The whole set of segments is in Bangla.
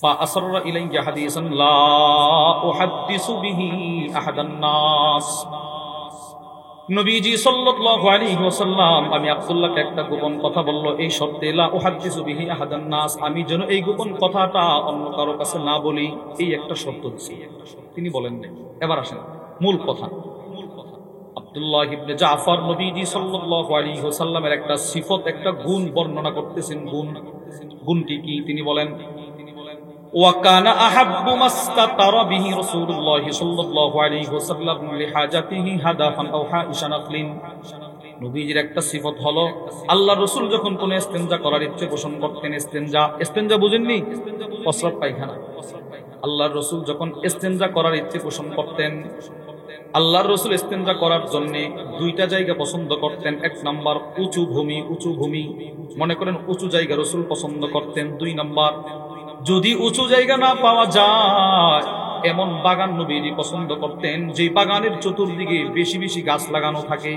فأسر إلي حديثا لا أحدث به أحد الناس নবীজি সাল্লাল্লাহু আলাইহি ওয়াসাল্লাম আমি আব্দুল্লাহকে একটা গোপন কথা বলল এই শর্তে লা উহাদ্দিসু বিহি আহাদান নাস আমি যেন এই গোপন কথাটা অন্য কারো কাছে না বলি এই একটা শর্ত দিছি তিনি বলেন না এবার আসেন মূল কথা আব্দুল্লাহ ইবনে জাফর নবীজি সাল্লাল্লাহু আলাইহি ওয়াসাল্লামের একটা সিফত একটা গুণ বর্ণনা করতেছেন গুণটি কি তিনি বলেন وكان أحب ما استتر به رسول الله صلى الله عليه وسلم لحاجته هدفا أو حائش نخل নবীজির একটা সিফত হলো আল্লাহর রাসূল যখন কোন ইস্তেনজা করার ইচ্ছে পোষণ করতেন ইস্তেনজা বুঝেননি প্রস্রাব পায়খানা আল্লাহর রাসূল যখন ইস্তেনজা করার ইচ্ছে পোষণ করতেন আল্লাহর রাসূল ইস্তেনজা করার জন্য দুইটা জায়গা পছন্দ করতেন এক নাম্বার উঁচু ভূমি মনে করেন উঁচু জায়গা রাসূল পছন্দ করতেন দুই নাম্বার যদি উঁচু জায়গা না পাওয়া যায় এমন বাগান নবীজি পছন্দ করতেন যে বাগানের চতুর্দিকে বেশি বেশি গাছ লাগানো থাকে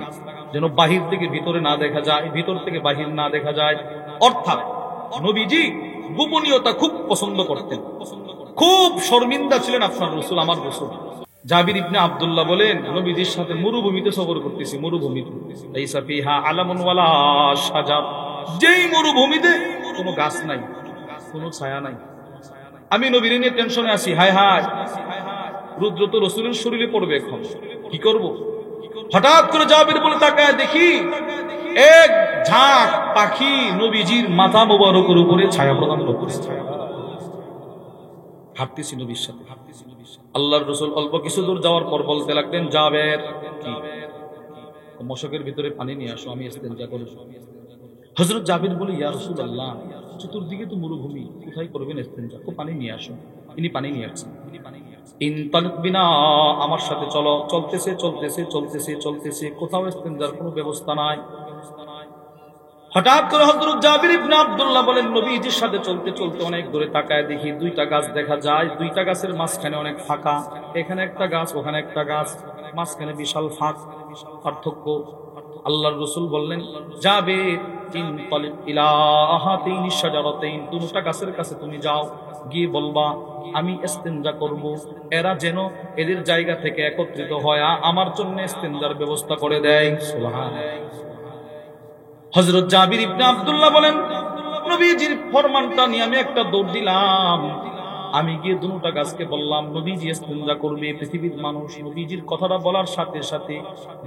যেন বাহির থেকে ভিতরে না দেখা যায় ভিতর থেকে বাহির না দেখা যায় অর্থাৎ নবীজি গোপনীয়তা খুব পছন্দ করতেন খুব শর্মিন্দা ছিলেন আপনার রাসূল আমার রাসূল জাবির ইবনে আব্দুল্লাহ বলেন নবীজির সাথে মরুভূমিতে সফর করতেছি মরুভূমিতে লাইসা ফিহা আলামুন ওয়ালা শাজার যেই মরুভূমিতে কোনো গাছ নাই কোনো ছায়া নাই আমি নবীর নিয়ে টেনশনে আছি হায় হায় রুদ্র তো রাসূলের শরীরে পড়বে এখন কি করব হঠাৎ করে জাবির বলে তাকায় দেখি এক ঝাঁক পাখি নবীজির মাথা মোবারকের উপরে ছায়া প্রদান করতেছে হাঁটতেছি নবীর সাথে আল্লাহর রাসূল অল্প কিছু দূর যাওয়ার পর বলতে লাগলেন জাবের কি মশকের ভিতরে পানি নিয়ে আসো আমি ইস্তেনজা করব হযরত জাবির বলে ইয়া রাসূলুল্লাহ চতুর্দিকে তো মরুভূমি কোথায় করবেন ইস্তেনজা তো পানি নিয়ে আসুন তিনি পানি নিয়ে আসছেন ইনতালিক বিনা আমার সাথে চলো চলতেছে কোথাও ইস্তেনজার কোনো ব্যবস্থা নাই হঠাৎ করে হযরত জাবির ইবনে আব্দুল্লাহ বলেন নবীজির সাথে চলতে অনেক দূরে তাকায় দেখি দুইটা গাছ দেখা যায় দুইটা গাছের মাঝখানে অনেক ফাঁকা এখানে একটা গাছ ওখানে একটা গাছ মাঝখানে বিশাল ফাঁক পার্থক্য আল্লাহর রাসূল বললেন জাবির ইনতালিক ইলা আহাতিনি শাজারাতাইন দুটো গাছের কাছে তুমি যাও গিয়ে বলবা আমি ইস্তেনজা করব এরা যেন এদের জায়গা থেকে একত্রিত হয় আমার জন্য ইস্তেনজার ব্যবস্থা করে দেয় সুবহানাল্লাহ হযরত জাবির ইবনে আব্দুল্লাহ বলেন নবীজির ফরমানটা নিয়ে আমি একটা দৌড় দিলাম আমি গিয়ে দুটো গাছকে বললাম নবীজি ইস্তেনজা করবে পৃথিবীর মানুষ নবীজির কথাটা বলার সাথে সাথে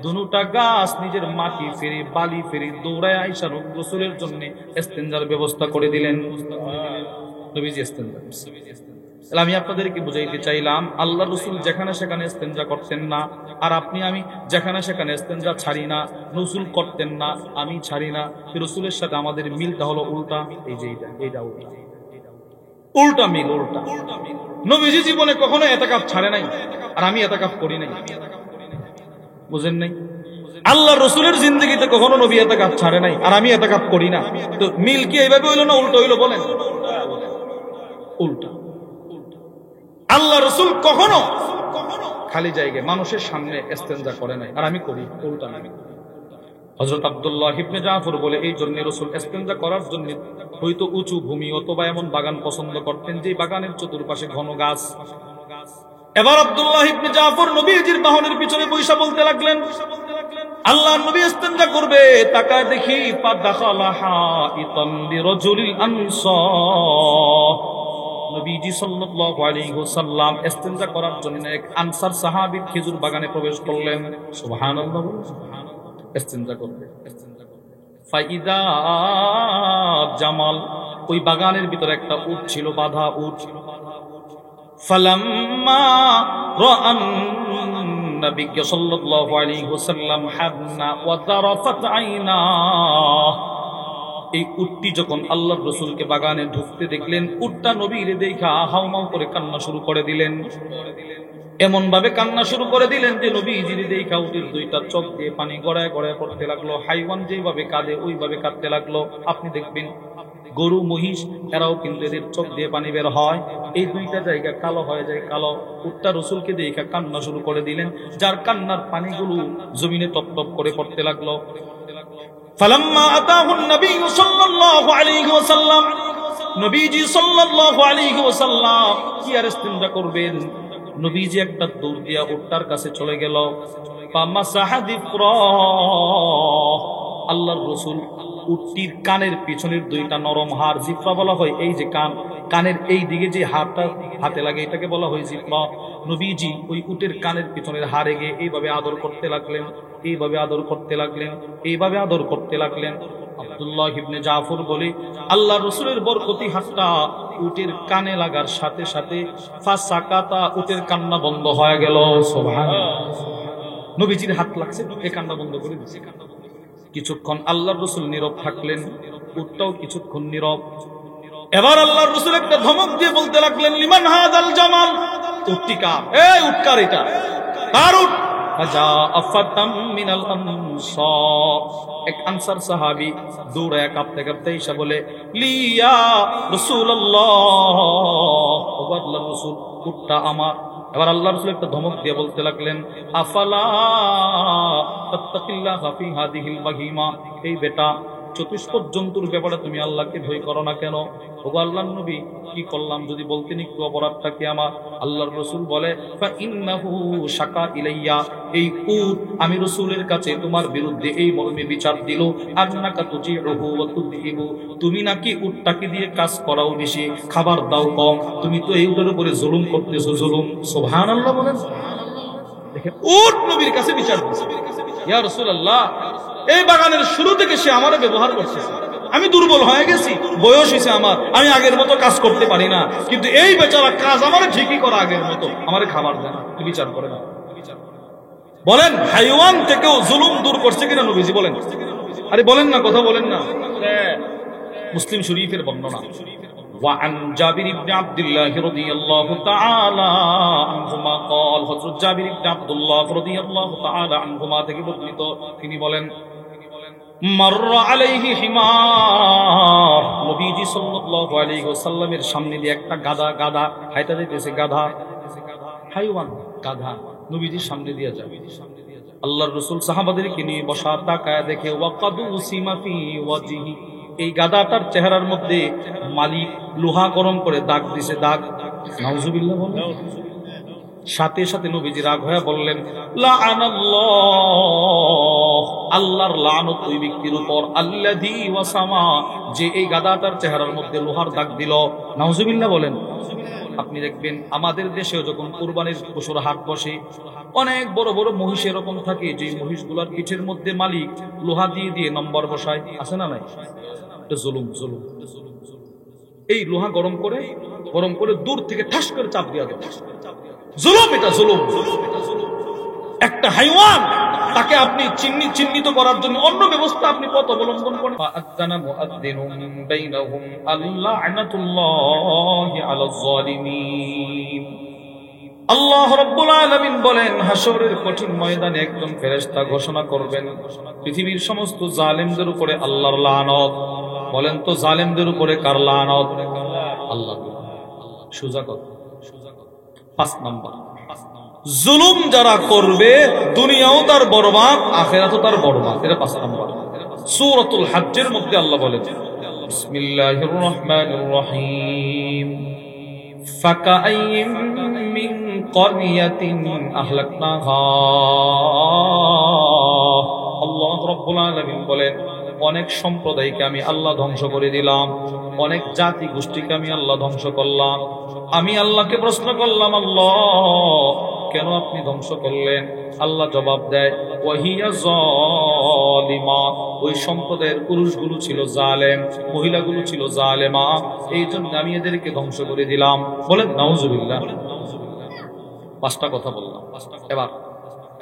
দুটো গাছ নিজের মাটি ফেরে বালি ফেরে দৌড়ায় আয়েশা রাসূলের জন্য ইস্তেনজার ব্যবস্থা করে দিলেন নবীজি ইস্তেনজা তাহলে আমি আপনাদেরকে বুঝাইতে চাইলাম আল্লাহর রাসূল যেখানে সেখানে ইস্তেনজা করতেন না আর আপনি আমি যেখানে সেখানে ইস্তেনজা ছাড়ি না রাসূল করতেন না আমি ছাড়ি না রাসূলের সাথে আমাদের মিলটা হলো উল্টা এই যে এইটা উল্টা মিল উল্টা নবীজি জীবনে কখনো ইতিকাফ ছাড়ে নাই আর আমি ইতিকাফ করি নাই বুঝেন নাই আল্লাহর রাসূলের জিন্দেগিতে কখনো নবী ইতিকাফ ছাড়ে নাই আর আমি ইতিকাফ করি না তো মিল কি এইভাবে হইলো না উল্টা হইলো বলেন উল্টা আল্লাহ রাসূল কখনো খালি জায়গায় মানুষের সামনে ইস্তেনজা করে নাই আর আমি করি উল্টা আমি হযরত আব্দুল্লাহ ইবনে জাফর বলে এই জন্য রাসূল ইস্তেনজা করার জন্য হয়তো উঁচু ভূমি অথবা এমন বাগান পছন্দ করতেন যে বাগানের চতুর্পাশে ঘন গাছ এবার আব্দুল্লাহ ইবনে জাফর নবীজির বাহনের পিছনে বৈশা বলতে লাগলেন আল্লাহর নবী ইস্তেনজা করবে তাকায় দেখি ফাদাখালাহা ইতান লিরাজুলিল আনসার নবীজি সাল্লাল্লাহু আলাইহি ওয়াসাল্লাম ইস্তেনজা করার জন্য এক আনসার সাহাবী খেজুর বাগানে প্রবেশ করলেন সুবহানাল্লাহ ইস্তেনজা করবে ফাইদা জামাল ওই বাগানের ভিতরে একটা উট ছিল বাঁধা উট ফালাম্মা রাআন নবী সাল্লাল্লাহু আলাইহি ওয়াসাল্লাম হাবনা ওয়া তারাফাত আইনা এই উটটি যখন আল্লাহর রাসূলকে বাগানে ঢুকতে দেখলেন উটটা নবীরে দেখা হাউমাউ করে কান্না শুরু করে দিলেন এমন ভাবে কান্না শুরু করে দিলেন যে নবীজির দেখা উটের দুইটা চোখ দিয়ে পানি গড়ায় গড়ায় পড়তে লাগলো হাইওয়ান যেভাবে কাঁদে ওইভাবে কাঁদতে লাগলো আপনি দেখবেন গরু মহিষ এরাও কিন্তু এদের চোখ দিয়ে পানি বের হয় এই দুইটা জায়গা কালো হয়ে যায় কালো উটটা রাসূলকে দেখা কান্না শুরু করে দিলেন যার কান্নার পানিগুলো জমিনে টপ টপ করে পড়তে লাগলো ফালাম্মা আতাহু নবী সাল্লাল্লাহু আলাইহি ওয়াসাল্লাম নবীজি সাল্লাল্লাহু আলাইহি ওয়াসাল্লাম কি আর ইস্তিনজা করবেন? নবীজি একটা দৌড় দিয়া উটটার কাছে চলে গেল। আল্লাহর রাসূল উটটির কানের পিছনের দুইটা নরম হাড়, জিহ্বা বলা হয় এই যে কান, কানের এই দিকে যে হাড়টা হাতে লাগে এটাকে বলা হয় জিহ্বা। নবীজি ওই উটের কানের পিছনের হাড়ে গিয়ে এইভাবে আদর করতে লাগলেন, এইভাবে আদর করতে লাগলেন, এইভাবে আদর করতে লাগলেন। আব্দুল্লাহ ইবনে জাফর বলে আল্লাহর রাসূলের বরকতি হাতটা উটের কানে লাগার সাথে সাথে ফাসাকাতা, উটের কান্না বন্ধ হয়ে গেল। সুবহানাল্লাহ। নবীজির হাত লাগছে, এই কান্না বন্ধ করে দিয়েছে। কিছুক্ষণ আল্লাহর রাসূল নীরব থাকলেন, উটটাও কিছুক্ষণ নীরব। এবার আল্লাহর রাসূল একটা ধমক দিয়ে বলতে লাগলেন, লিমান হাদাল জামাল, উটটি কার? এই উট কার? এটা কার উট? ফাজাআ ফাতাম মিনাল আনসার, এক আনসার সাহাবী দৌড়ে কাঁপতে কাঁপতে এসে বলে, লিয়া রাসূলুল্লাহ, ও আল্লাহর রাসূল, উটটা আমার। এবার আল্লাহর রাসূল একটা ধমক দিয়ে বলতে লাগলেন, আফালা তাত্তাকিল্লাহা ফি হাদিহিল বাহিমা, এই বেটা, চতুষ্পদ জন্তুর ব্যাপারে তুমি আল্লাহকে ভয় করো না কেন? ওগো আল্লাহর নবী, কি করলাম যদি বলতেন একটু, অপরাধটা কি আমার? আল্লাহর রাসূল বলে, ফা ইন্নাহু শাকা ইলাইয়া, এই উট আমি রাসূলের কাছে তোমার বিরুদ্ধে এই মর্মে বিচার দিল, আন্নাকা তুজিউহু ওয়া তুযিবু, তুমি নাকি উটটাকে দিয়ে কাজ করাও বেশি, খাবার দাও কম, তুমি তো এই উটের উপরে জুলুম করতেছো, জুলুম। সুবহানাল্লাহ বলেন। দেখেন, উট নবীর কাছে বিচার দিচ্ছে, ইয়া রাসূলুল্লাহ, এই বাগানের শুরু থেকে সে আমারে ব্যবহার করতেছে, আমি দুর্বল হয়ে গেছি, বয়স হয়েছে আমার, আমি আগের মতো কাজ করতে পারি না, কিন্তু এই বেচারা কাজ আমার ঠিকই করা আগের মতো, আমারে খাবার দেয় না, বিচার করে না। বলেন, হাইওয়ান থেকেও জুলুম দূর করছে কিনা নবীজি? বলেন, আরে বলেন না, কথা বলেন না। মুসলিম শরীফের বর্ণনা, وعن جابر بن عبد الله رضي الله تعالى عنهما قال, হযরত জাবির ইবনে আব্দুল্লাহ রাদিয়াল্লাহু তাআলা আনহুমা থেকে বর্ণিত, তিনি বলেন, মাররা আলাইহি হিমার, নবীজি সাল্লাল্লাহু আলাইহি ওয়াসাল্লামের সামনে দিয়ে একটা গাধা হাইটা যাইতেছে, গাধা হাইওয়ান, গাধা নবীজির সামনে দিয়ে যায়। আল্লাহর রাসূল সাহাবাদেরকে নিয়ে বসা, তাকায় দেখে, ওয়াকাদু সিমা ফি ওয়াজহি, এই গাধাটার চেহারার মধ্যে মালিক লোহা গরম করে দাগ দিছে, দাগ। নাউজুবিল্লাহ বলেন। সাথে সাথে নবীজি রাগ হয়ে বললেন, লাআনাল্লাহ, আল্লাহর লানত ওই ব্যক্তির উপর, আল্লাযী ওয়াসামা, যে এই গাধাটার চেহারার মধ্যে লোহার দাগ দিল। নাউজুবিল্লাহ বলেন। আপনি দেখবেন আমাদের দেশেও যখন কুরবানির পশুর হাট বসে, অনেক বড় বড় মহিষ এরকম থাকে, যে মহিষগুলোর পিঠের মধ্যে মালিক লোহা দিয়ে দিয়ে নম্বর বসায়, আছে না নাই? এটা জুলুম, জুলুম। এই লোহা গরম করে দূর থেকে ঠাস করে চাপ দেওয়া যায়, জুলুম, এটা জুলুম। একটা হাইওয়ান, তাকে আপনি চিহ্নিত করার জন্য অন্য ব্যবস্থা আপনি কত অবলম্বন করেন। ফাআযানা মুআদ্দিনুম বাইনাহুম আল্লাহনাতুল্লাহি আলাল যালিমিন। আল্লাহ রাব্বুল আলামিন বলেন, হাশরের কঠিন ময়দানে একজন ফেরেশতা ঘোষণা করবেন, পৃথিবীর সমস্ত জালেমদের উপরে আল্লাহর লানত। বলেন তো, জালেমদের উপরে কার লানত? আল্লাহর। সোজা কথা। 5 নাম্বার, জুলুম যারা করবে দুনিয়াও তার বরবাদ, আখিরাতও তার বরবাদ। এটা 5 নাম্বার। সূরাতুল হজ্জের মধ্যে আল্লাহ বলেন, বিসমিল্লাহির রহমানির রহিম, ফাকাআইয়িম মিন ক্বরিয়াতিন আহলাকনাহা। আল্লাহ রাব্বুল আলামিন বলেন, অনেক সম্প্রদায়কে আমি আল্লাহ ধ্বংস করে দিলাম, অনেক জাতি গোষ্ঠীকে আমি আল্লাহ ধ্বংস করলাম। আমি আল্লাহকে প্রশ্ন করলাম, আল্লাহ কেন আপনি ধ্বংস করলেন? আল্লাহ জবাব দেয়, ওয়াহিয়া যালিমা, ওই সম্প্রদায়ের পুরুষগুলো ছিল জালেম, মহিলাগুলো ছিল জালেমা, এই জন্য আমি এদেরকে ধ্বংস করে দিলাম। বলেন নাউজুবিল্লাহ। 5টা কথা বললাম। এবার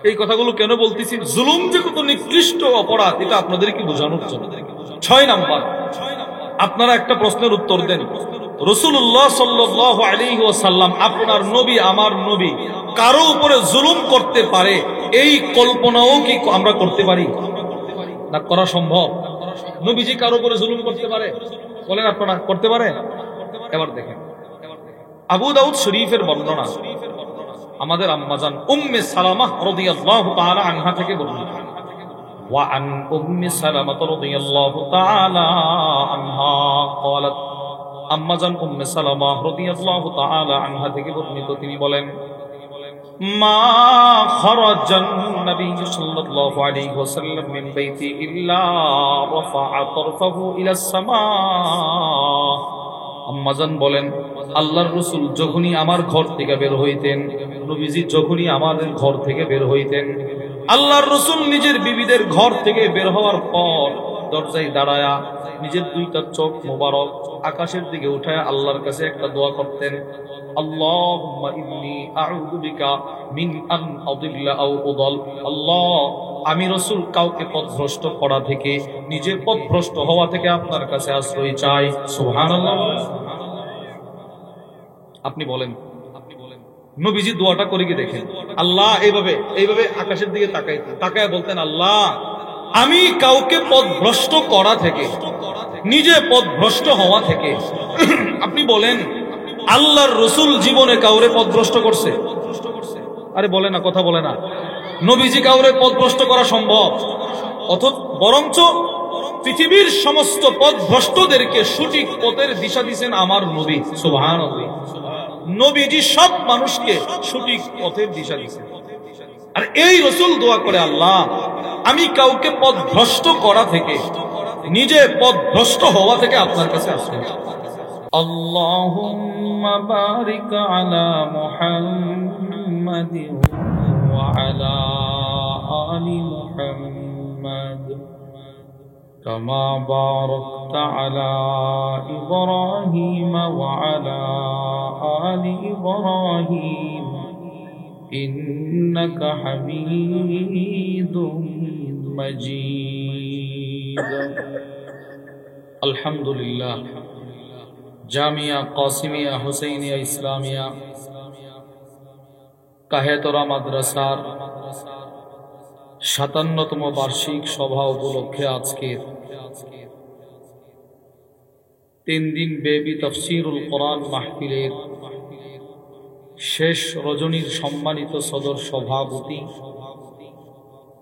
এই কথাগুলো কেন বলতেছি? জুলুম যে কত নিকৃষ্ট অপরাধ, এটা আপনাদেরকে বোঝানোর জন্য। 6 নাম্বার, আপনারা একটা প্রশ্নের উত্তর দেন, রাসূলুল্লাহ সাল্লাল্লাহু আলাইহি ওয়াসাল্লাম, আপনার নবী, আমার নবী, কারো উপরে জুলুম করতে পারে, এই কল্পনাও কি আমরা করতে পারি? না করা সম্ভব? নবীজি কারো উপরে জুলুম করতে পারে? বলেন, আপনারা করতে পারে? এবার দেখেন, আবু দাউদ শরীফের বর্ণনা, আমাদের আম্মাজান উম্মে সালামাহ রাদিয়াল্লাহু তাআলা আনহা থেকে বর্ণিত। ওয়া আন উম্মি সালামাহ রাদিয়াল্লাহু তাআলা আনহা ক্বালাত, আম্মাজান উম্মে সালামা রাদিয়াল্লাহু তাআলা আনহা থেকে বর্ণিত, তিনি বলেন, মা খারাজান নবী সাল্লাল্লাহু আলাইহি ওয়াসাল্লাম মিন বাইতি ইল্লা রাফা'a তারফাহু ইলাস সামা। আম্মাজান বলেন, আল্লাহর রাসূল যখনই আমার ঘর থেকে বের হইতেন, নবীজি যখনই আমাদের ঘর থেকে বের হইতেন, আল্লাহর রাসূল নিজের বিবিদের ঘর থেকে বের হওয়ার পর দরজায় দাঁড়ায়া নিজের দুইটা চোখ মোবারক আকাশের দিকে উঠায় আল্লাহর কাছে একটা দোয়া করতেন, আল্লাহুম্মা ইন্নী আউযু বিকা মিন আন আদিল্লা আও উদাল। আল্লাহ, আমি রাসূল কাউকে পথভ্রষ্ট করা থেকে, নিজে পথভ্রষ্ট হওয়া থেকে আপনার কাছে আশ্রয় চাই। সুবহানাল্লাহ। আপনি বলেন, নবীজি দোয়াটা করে কি দেখেন, আল্লাহ এইভাবে আকাশের দিকে তাকায় বলতেন, আল্লাহ, আমি কাউকে পথভ্রষ্ট করা থেকে, নিজে পথভ্রষ্ট হওয়া থেকে। আপনি বলেন, আল্লাহর রাসূল জীবনে কাউরে পথভ্রষ্ট করছে? আরে বলে না, কথা বলে না। নবীজি কাউরে পথভ্রষ্ট করা সম্ভব? বরঞ্চ পৃথিবীর সমস্ত পথভ্রষ্টদেরকে সঠিক পথের দিশা দিয়েছেন আমার নবী। সুবহানাল্লাহ। নবীজি সব মানুষকে সঠিক পথের দিশা দিয়েছেন। আর এই রাসূল দোয়া করে, আল্লাহ, আমি কাউকে পথভ্রষ্ট করা থেকে, নিজে পথভ্রষ্ট হওয়া থেকে আপনার কাছে আশ্রয় চাই। আল্লাহুম্মা বারিক আলা মুহাম্মাদিন ওয়া আলা আলি মুহাম্মাদ কামা বারাকতা আলা ইব্রাহিম ওয়া আলা আলি ইব্রাহিম ইন্নাকা হামিদুম মাজিদ। আলহামদুলিল্লাহ। জামিয়া কাসিমিয়া হুসাইনিয়া ইসলামিয়া কাহেতরা মাদ্রাসার 57তম বার্ষিক সভা উপলক্ষে আজকের 3 দিন ব্যাপী তাফসীরুল কোরআন মাহফিলের শেষ রজনীর সম্মানিত সদর সভাপতি,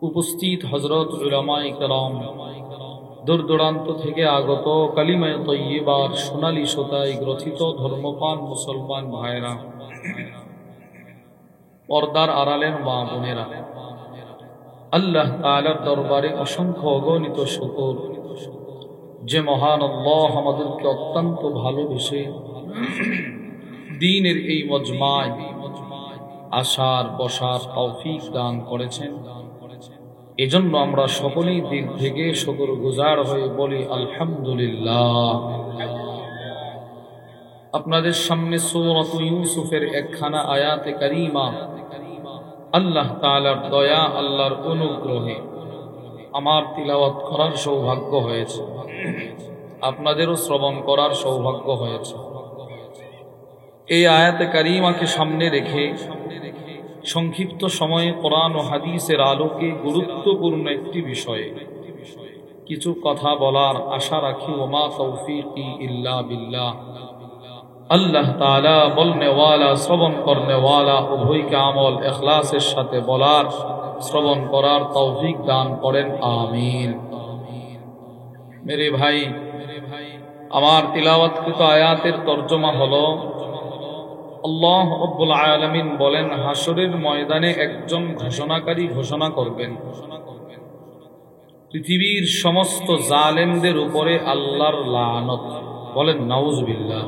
উপস্থিত হযরত উলামায়ে কেরাম, দূর দূরান্ত থেকে আগত কালিমায়ে তয়্যিবার সোনালী সুতায় গ্রথিত ধর্মপ্রাণ মুসলমান ভাইরা, পর্দার আড়ালের মা বোনেরা, আল্লাহ তাআলার দরবারে অসংখ্য অগণিত শুকর যে মহান আল্লাহ আমাদেরকে অত্যন্ত ভালোবেসে দ্বীনের এই মজমায় আসার বসার তৌফিক দান করেছেন। এজন্য আমরা সকলেই দিল থেকে শুকরগুজার হয়ে বলি আলহামদুলিল্লাহ। আপনাদের সামনে সূরাত ইউসুফের একখানা আয়াতে কারীমা আল্লাহ তাআলার দয়া, আল্লাহর অনুগ্রহে আমার তিলাওয়াত করার সৌভাগ্য হয়েছে, আপনাদেরও শ্রবণ করার সৌভাগ্য হয়েছে। এই আয়াতে কারীমাকে সামনে রেখে সংক্ষিপ্ত সময়ে কোরআন ও হাদিসের আলোকে গুরুত্বপূর্ণ একটি বিষয়ে কিছু কথা বলার আশা রাখি। ওমা তৌফিকি ইল্লা বিল্লাহ। আল্লাহ তাআলা বলনে ওয়ালা, শ্রবণ করনে ওয়ালা উভয়কে আমল ইখলাসের সাথে বলার, শ্রবণ করার তৌফিক দান করেন, আমিন। মেরে ভাই, আমার তিলাওয়াতকৃত আয়াতের তর্জমা হলো, আল্লাহ রাব্বুল আলামিন বলেন, হাসরের ময়দানে একজন ঘোষণাকারী ঘোষণা করবেন, পৃথিবীর সমস্ত জালেমদের উপরে আল্লাহর লানত। বলেন নাউজুবিল্লাহ।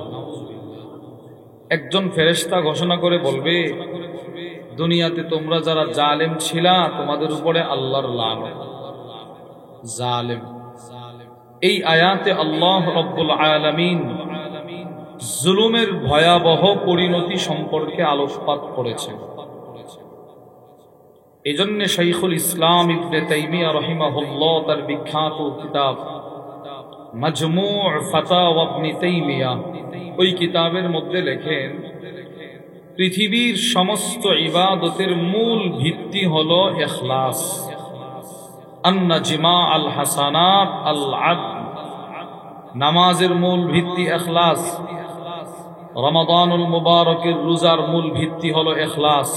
একজন ফেরেশতা ঘোষণা করে বলবে, দুনিয়াতে তোমরা যারা জালেম ছিলা, তোমাদের উপরে আল্লাহর লানত। জালেম। এই আয়াতে আল্লাহ রাব্বুল আলামিন জুলুমের ভয়াবহ পরিণতি সম্পর্কে আলোকপাত করেছেন। এজন্য শাইখুল ইসলাম ইবনে তাইমিয়া রাহিমাহুল্লাহ তার বিখ্যাত কিতাব মাজমু' ফাতাওয়া ইবনে তাইমিয়া, ওই কিতাবের মধ্যে লেখেন, পৃথিবীর সমস্ত ইবাদতের মূল ভিত্তি হলো ইখলাস। আন্না জিমা আল হাসানাত আল আদল। নামাজের মূল ভিত্তি ইখলাস। রমাদানুল মুবারকের রোজার মূল ভিত্তি হলো ইখলাস।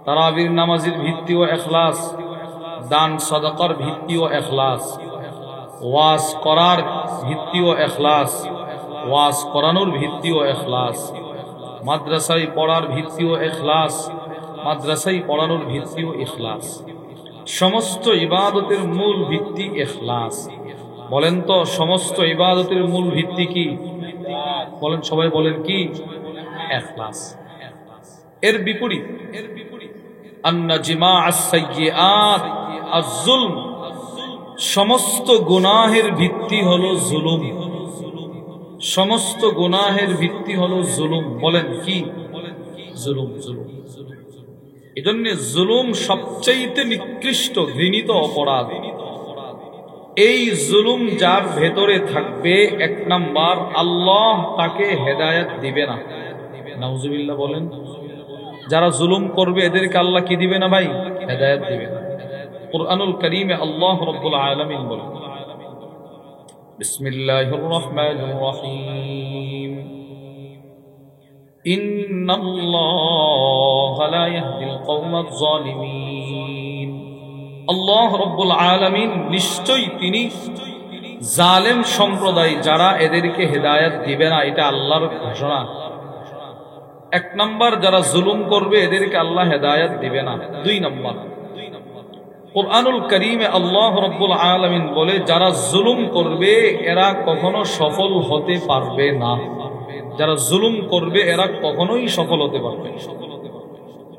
তারাবির নামাজের ভিত্তিও ইখলাস। দান সাদাকার ভিত্তিও ইখলাস। ওয়াজ করার ভিত্তিও ইখলাস। ওয়াজ করানোর ভিত্তিও ইখলাস, মাদ্রাসায় পড়ার ভিত্তিও ইখলাস, মাদ্রাসায় পড়ানোর ভিত্তিও ইখলাস। সমস্ত ইবাদতের মূল ভিত্তি ইখলাস। বলেন তো সমস্ত ইবাদতের মূল ভিত্তি কি? বলেন, সবাই বলেন কি? ইখলাস। এর বিপরীত আন্না জিমাআস সাইয়্যাত আয-যুলম, সমস্ত গুনাহের ভিত্তি হলো জুলুম। সমস্ত গুনাহের ভিত্তি হলো জুলুম। বলেন কি? জুলুম। জুলুম। এজন্য জুলুম সবচেয়ে নিকৃষ্ট ঘৃণিত অপরাধ। এই জুলুম যার ভেতরে থাকবে, এক নাম্বার আল্লাহ তাকে হেদায়েত দিবে না। নাউজুবিল্লাহ বলেন। যারা জুলুম করবে এদেরকে আল্লাহ কি দিবে না ভাই? হেদায়েত দিবে না। কুরআনুল কারীমে আল্লাহ রাব্বুল আলামিন বলেন, বিসমিল্লাহির রহমানির রহিম, ইন্নাল্লাহা লা ইয়াহদিল কওমাজ জালিমিন। আল্লাহ রাব্বুল আলামিন নিশ্চয়ই তিনি জালেম সম্প্রদায় যারা এদেরকে হেদায়েত দিবে না, এটা আল্লাহর ঘোষণা। এক নাম্বার যারা জুলুম করবে এদেরকে আল্লাহ হেদায়েত দিবে না। দুই নাম্বার কুরআনুল কারীমে আল্লাহ রাব্বুল আলামিন বলে যারা জুলুম করবে এরা কখনো সফল হতে পারবে না। যারা জুলুম করবে এরা কখনোই সফল হতে পারবে না।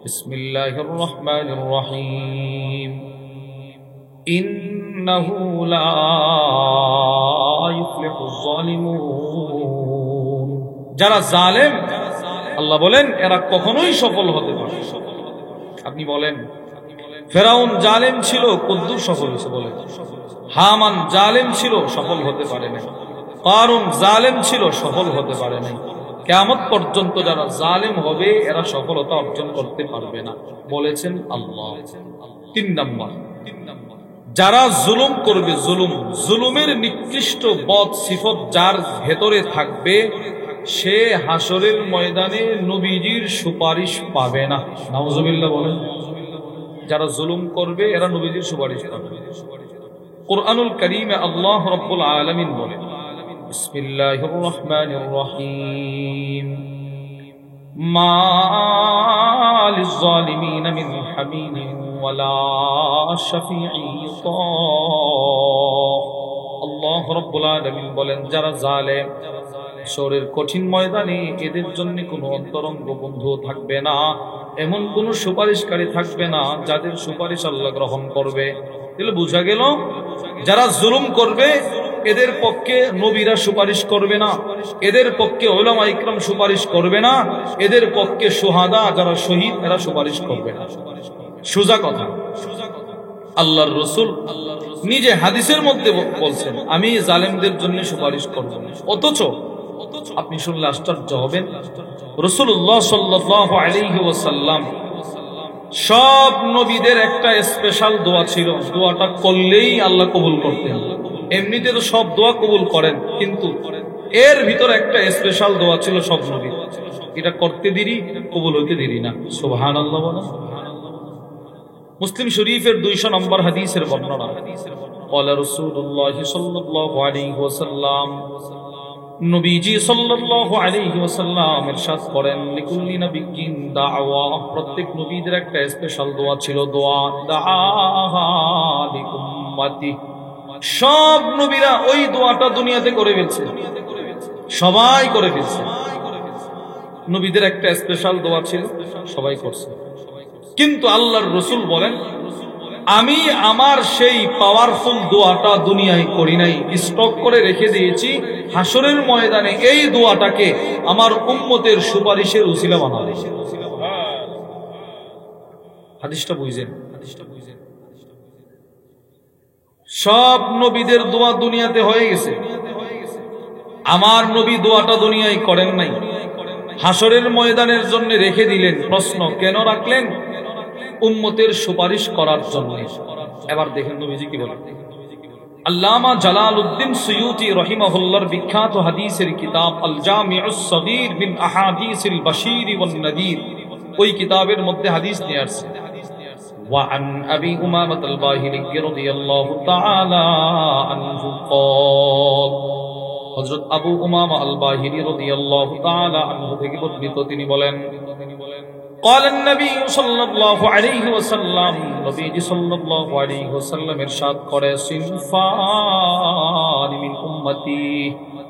বিসমিল্লাহির রহমানির রহিম, ইন্নাহু লা ইফলিহুজ জালিমুন। যারা জালেম আল্লাহ বলেন এরা কখনোই সফল হতে পারে। আপনি বলেন ফেরাউন জালেম ছিল, কদ্দুর সফল হয়েছে? বলেন। হামান জালেম ছিল, সফল হতে পারে নাই। কারুন জালেম ছিল, সফল হতে পারে নাই। কিয়ামত পর্যন্ত যারা জালেম হবে এরা সফলতা অর্জন করতে পারবে না, বলেছেন আল্লাহ। তিন নাম্বার যারা জুলুম করবে, জুলুমের নিকৃষ্ট বদ সিফত যার ভেতরে থাকবে সে হাসরের ময়দানে নবীজির সুপারিশ পাবে না। নাউজুবিল্লাহ বলেন। যারা জুলুম করবে এরা নবীজির সুপারিশ পাবে না। কুরআনুল কারীমে আল্লাহ রাব্বুল আলামিন বলেন, বিসমিল্লাহির রহমানির রহিম, মা লিজ জালিমিন মিন হামিমিন ওয়ালা শাফিঈ ইউতা। আল্লাহ রাব্বুল আলামিন বলেন যারা জালেম হাসরের কঠিন ময়দানে এদের জন্য কোনো অন্তরঙ্গ বন্ধু থাকবে না, এমন কোন সুপারিশকারী থাকবে না যাদের সুপারিশ আল্লাহ গ্রহণ করবে। তাহলে বোঝা গেল যারা জুলুম করবে এদের পক্ষে নবীরা সুপারিশ করবে না, এদের পক্ষে উলামা ইকরাম সুপারিশ করবে না, এদের পক্ষে শুহাদা যারা শহীদ এরা সুপারিশ করবে না। সোজা কথা। আল্লাহর রাসূল নিজে হাদিসের মধ্যে বলছেন আমি জালেমদের জন্য সুপারিশ করব। অথচ আপনি শুনলে আশ্চর্য হবেন, রাসূলুল্লাহ সাল্লাল্লাহু আলাইহি ওয়াসাল্লাম সব নবীদের একটা স্পেশাল দোয়া ছিল, দোয়াটা করলেই আল্লাহ কবুল করতেন। এমনিতে তো সব দোয়া কবুল করেন, কিন্তু এর ভিতরে একটা স্পেশাল দোয়া ছিল সব নবী, এটা করতে দেরি কবুল হইতে দেরি না। সুবহানাল্লাহ বলেন। মুসলিম শরীফের 200 নম্বর হাদিসের বর্ণনা, ক্বালা রাসূলুল্লাহ সাল্লাল্লাহু আলাইহি ওয়াসাল্লাম, নবীজি সাল্লাল্লাহু আলাইহি ওয়াসাল্লাম ইরশাদ করেন, লিকুল্লি নাবিয়্যিন দাওয়া, প্রত্যেক নবীদের একটা স্পেশাল দোয়া ছিল, দোয়া দাআহা লিউম্মতি। সব নবীরা ওই দোয়াটা দুনিয়াতে করে ফেলছে, সবাই করে ফেলছে। নবীদের একটা স্পেশাল দোয়া ছিল, সবাই করছে। কিন্তু আল্লাহর রাসূল বলেন আমি আমার সেই পাওয়ারফুল দোয়াটা দুনিয়ায় করি নাই, স্টক করে রেখে দিয়েছি। হাসরের ময়দানে এই দোয়াটাকে আমার উম্মতের সুপারিশের উসিলা বানাবো। হাদিসটা বুঝেন? সব নবীদের দোয়া দুনিয়াতে হয়ে গেছে, আমার নবী দোয়াটা দুনিয়ায় করেন নাই, হাসরের ময়দানের জন্য রেখে দিলেন। প্রশ্ন, কেন রাখলেন? উম্মতের সুপারিশ করার জন্য। এবার দেখেন নবীজি কি বলেন। আল্লামা জালালউদ্দিন সুয়ুতি রাহিমাহুল্লাহর বিখ্যাত হাদিসের কিতাব আল জামিউস সগীর মিন আহাদিসিল বাশীর ওয়ান নাযীর, ওই কিতাবের মধ্যে হাদিস নিয়ে আসছে, ওয়া আন আবি উমামাহ আল বাহিলি রাদিয়াল্লাহু তাআলা আনহু ক্বাল, হযরত আবু উমামা আল বাহিরি রাদিয়াল্লাহু তাআলা আনহু থেকে বর্ণিত, তিনি বলেন قال النبي صلى الله عليه وسلم নবীজি সাল্লাল্লাহু আলাইহি ওয়াসাল্লাম ইরশাদ করে সিনফান মিন উম্মতি,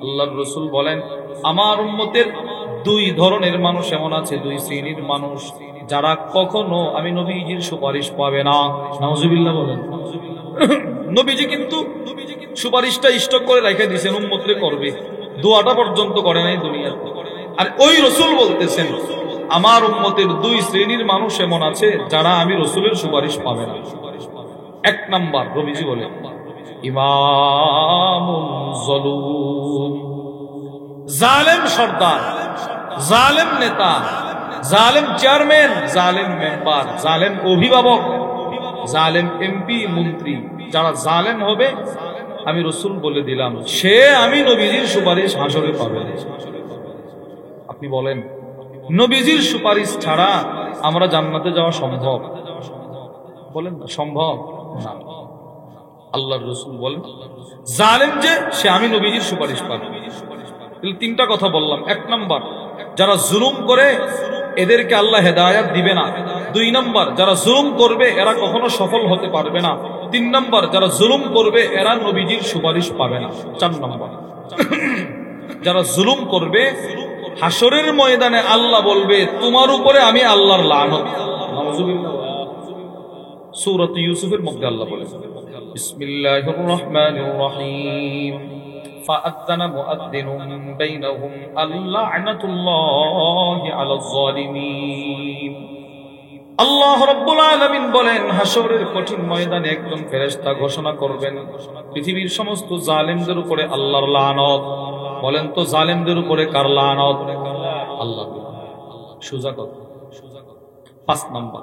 আল্লাহর রাসূল বলেন আমার উম্মতের দুই ধরনের মানুষ এমন আছে, দুই শ্রেণীর মানুষ যারা কখনো আমি নবীজির সুপারিশ পাবে না। নাউজুবিল্লাহ বলেন। নবীজি কিন্তু সুপারিশটা স্টক করে রেখে দিয়েছেন, উম্মতরে করবে, দোয়াটা পর্যন্ত করে নাই দুনিয়াতে। আর ওই রাসূল বলতেছেন আমার উম্মতের দুই শ্রেণীর মানুষ এমন আছে যারা আমি রাসূলের সুপারিশ পাবে না। এক নাম্বার নবীজি বলেন ইমামুন যালুম, জালেম সর্দার, জালেম নেতা, জালেম চেয়ারম্যান, জালেম মেম্বার, জালেম অভিভাবক, জালেম এমপি মন্ত্রী, যারা জালেম হবে আমি রাসূল বলে দিলাম সে আমি নবীজির সুপারিশ হাসরে পাবে না। আপনি বলেন নবীজির সুপারিশ ছাড়া আমরা জান্নাতে যাওয়া সম্ভব? বলেন না, সম্ভব না। আল্লাহর রাসূল বলেন জালেম যে সে আমি নবীজির সুপারিশ পাবে। তিনটা কথা বললাম। এক নাম্বার যারা জুলুম করে এদেরকে আল্লাহ হেদায়েত দিবে না। দুই নাম্বার যারা জুলুম করবে এরা কখনো সফল হতে পারবে না। তিন নাম্বার যারা জুলুম করবে এরা নবীজির সুপারিশ পাবে না। চার নাম্বার যারা জুলুম করবে হাসরের ময়দানে আল্লাহ বলবে তোমার উপরে আমি আল্লাহর লানত। নাউজুবিল্লাহ। সূরাত ইউসুফের মধ্যে আল্লাহ বলেন বিসমিল্লাহির রহমানির রহিম ফাআযানা মুআদ্দিনুন বাইনাহুম আল্লাহনাতুল্লাহি আলাজ জালিমিন। আল্লাহ রাব্বুল আলামিন বলেন হাসরের কঠিন ময়দানে একজন ফেরেশতা ঘোষণা করবেন পৃথিবীর সমস্ত জালেমদের উপরে আল্লাহর লানত। বলেন তো জালেমদের উপরে কার লানত? আল্লাহ। সোজা কথা। 5 নাম্বার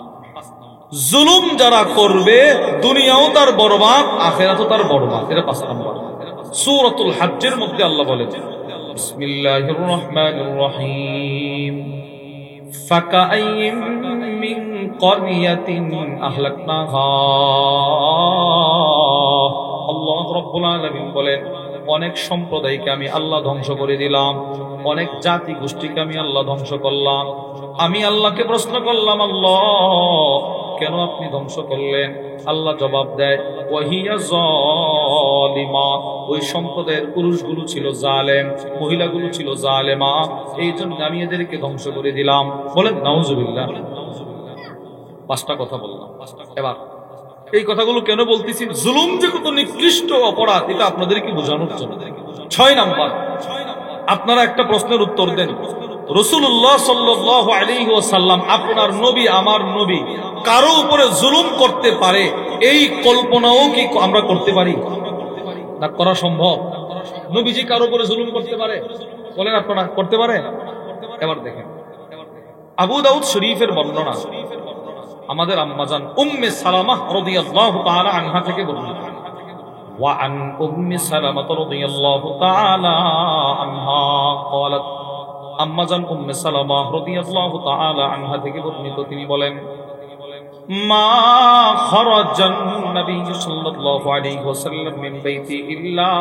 জুলুম যারা করবে দুনিয়াও তার বরবাদ, আখিরাতও তার বরবাদ। এটা 5 নাম্বার। সূরাতুল হজ্জের মধ্যে আল্লাহ বলেন বিসমিল্লাহির রহমানির রহিম ফাকাআইয়িম মিন ক্বরিয়াতিন আহলাকনাহা। আল্লাহ রাব্বুল আলামিন বলেন অনেক সম্প্রদায়কে আমি আল্লাহ ধ্বংস করে দিলাম, অনেক জাতি গোষ্ঠীকে আমি আল্লাহ ধ্বংস করলাম। আমি আল্লাহকে প্রশ্ন করলাম আল্লাহ কেন আপনি ধ্বংস করলেন? আল্লাহ জবাব দেয় ওয়াহিয়া যালিমা, ওই সম্প্রদায়ের পুরুষগুলো ছিল জালেম, মহিলাগুলো ছিল জালেমা, এই জন্য আমি এদেরকে ধ্বংস করে দিলাম। বলেন নাউজুবিল্লাহ। 5টা কথা বললাম। এবার এই কথাগুলো কেন বলতেছি? জুলুম যে কত নিকৃষ্ট অপরাধ এটা আপনাদেরকে বোঝানোর জন্য। 6 নাম্বার আপনারা একটা প্রশ্নের উত্তর দেন। রাসূলুল্লাহ সাল্লাল্লাহু আলাইহি ওয়াসাল্লাম আপনার নবী আমার নবী কারো উপরে জুলুম করতে পারে এই কল্পনাও কি আমরা করতে পারি? না করা সম্ভব? নবীজি কারো উপরে জুলুম করতে পারে? বলেন আপনারা করতে পারে? এবার দেখেন আবু দাউদ শরীফের বর্ণনা আমাদের আম্মাজান উম্মে সালামা রাদিয়াল্লাহু তাআলা আনহা থেকে বর্ণিত। ওয়া আন উম্মি সালামা রাদিয়াল্লাহু তাআলা আনহা قالت, আম্মাজান উম্মে সালামা রাদিয়াল্লাহু তাআলা আনহা থেকে বর্ণিত, তিনি বলেন মা খারাজান নবী সাল্লাল্লাহু আলাইহি ওয়াসাল্লাম মিন বাইতি ইল্লা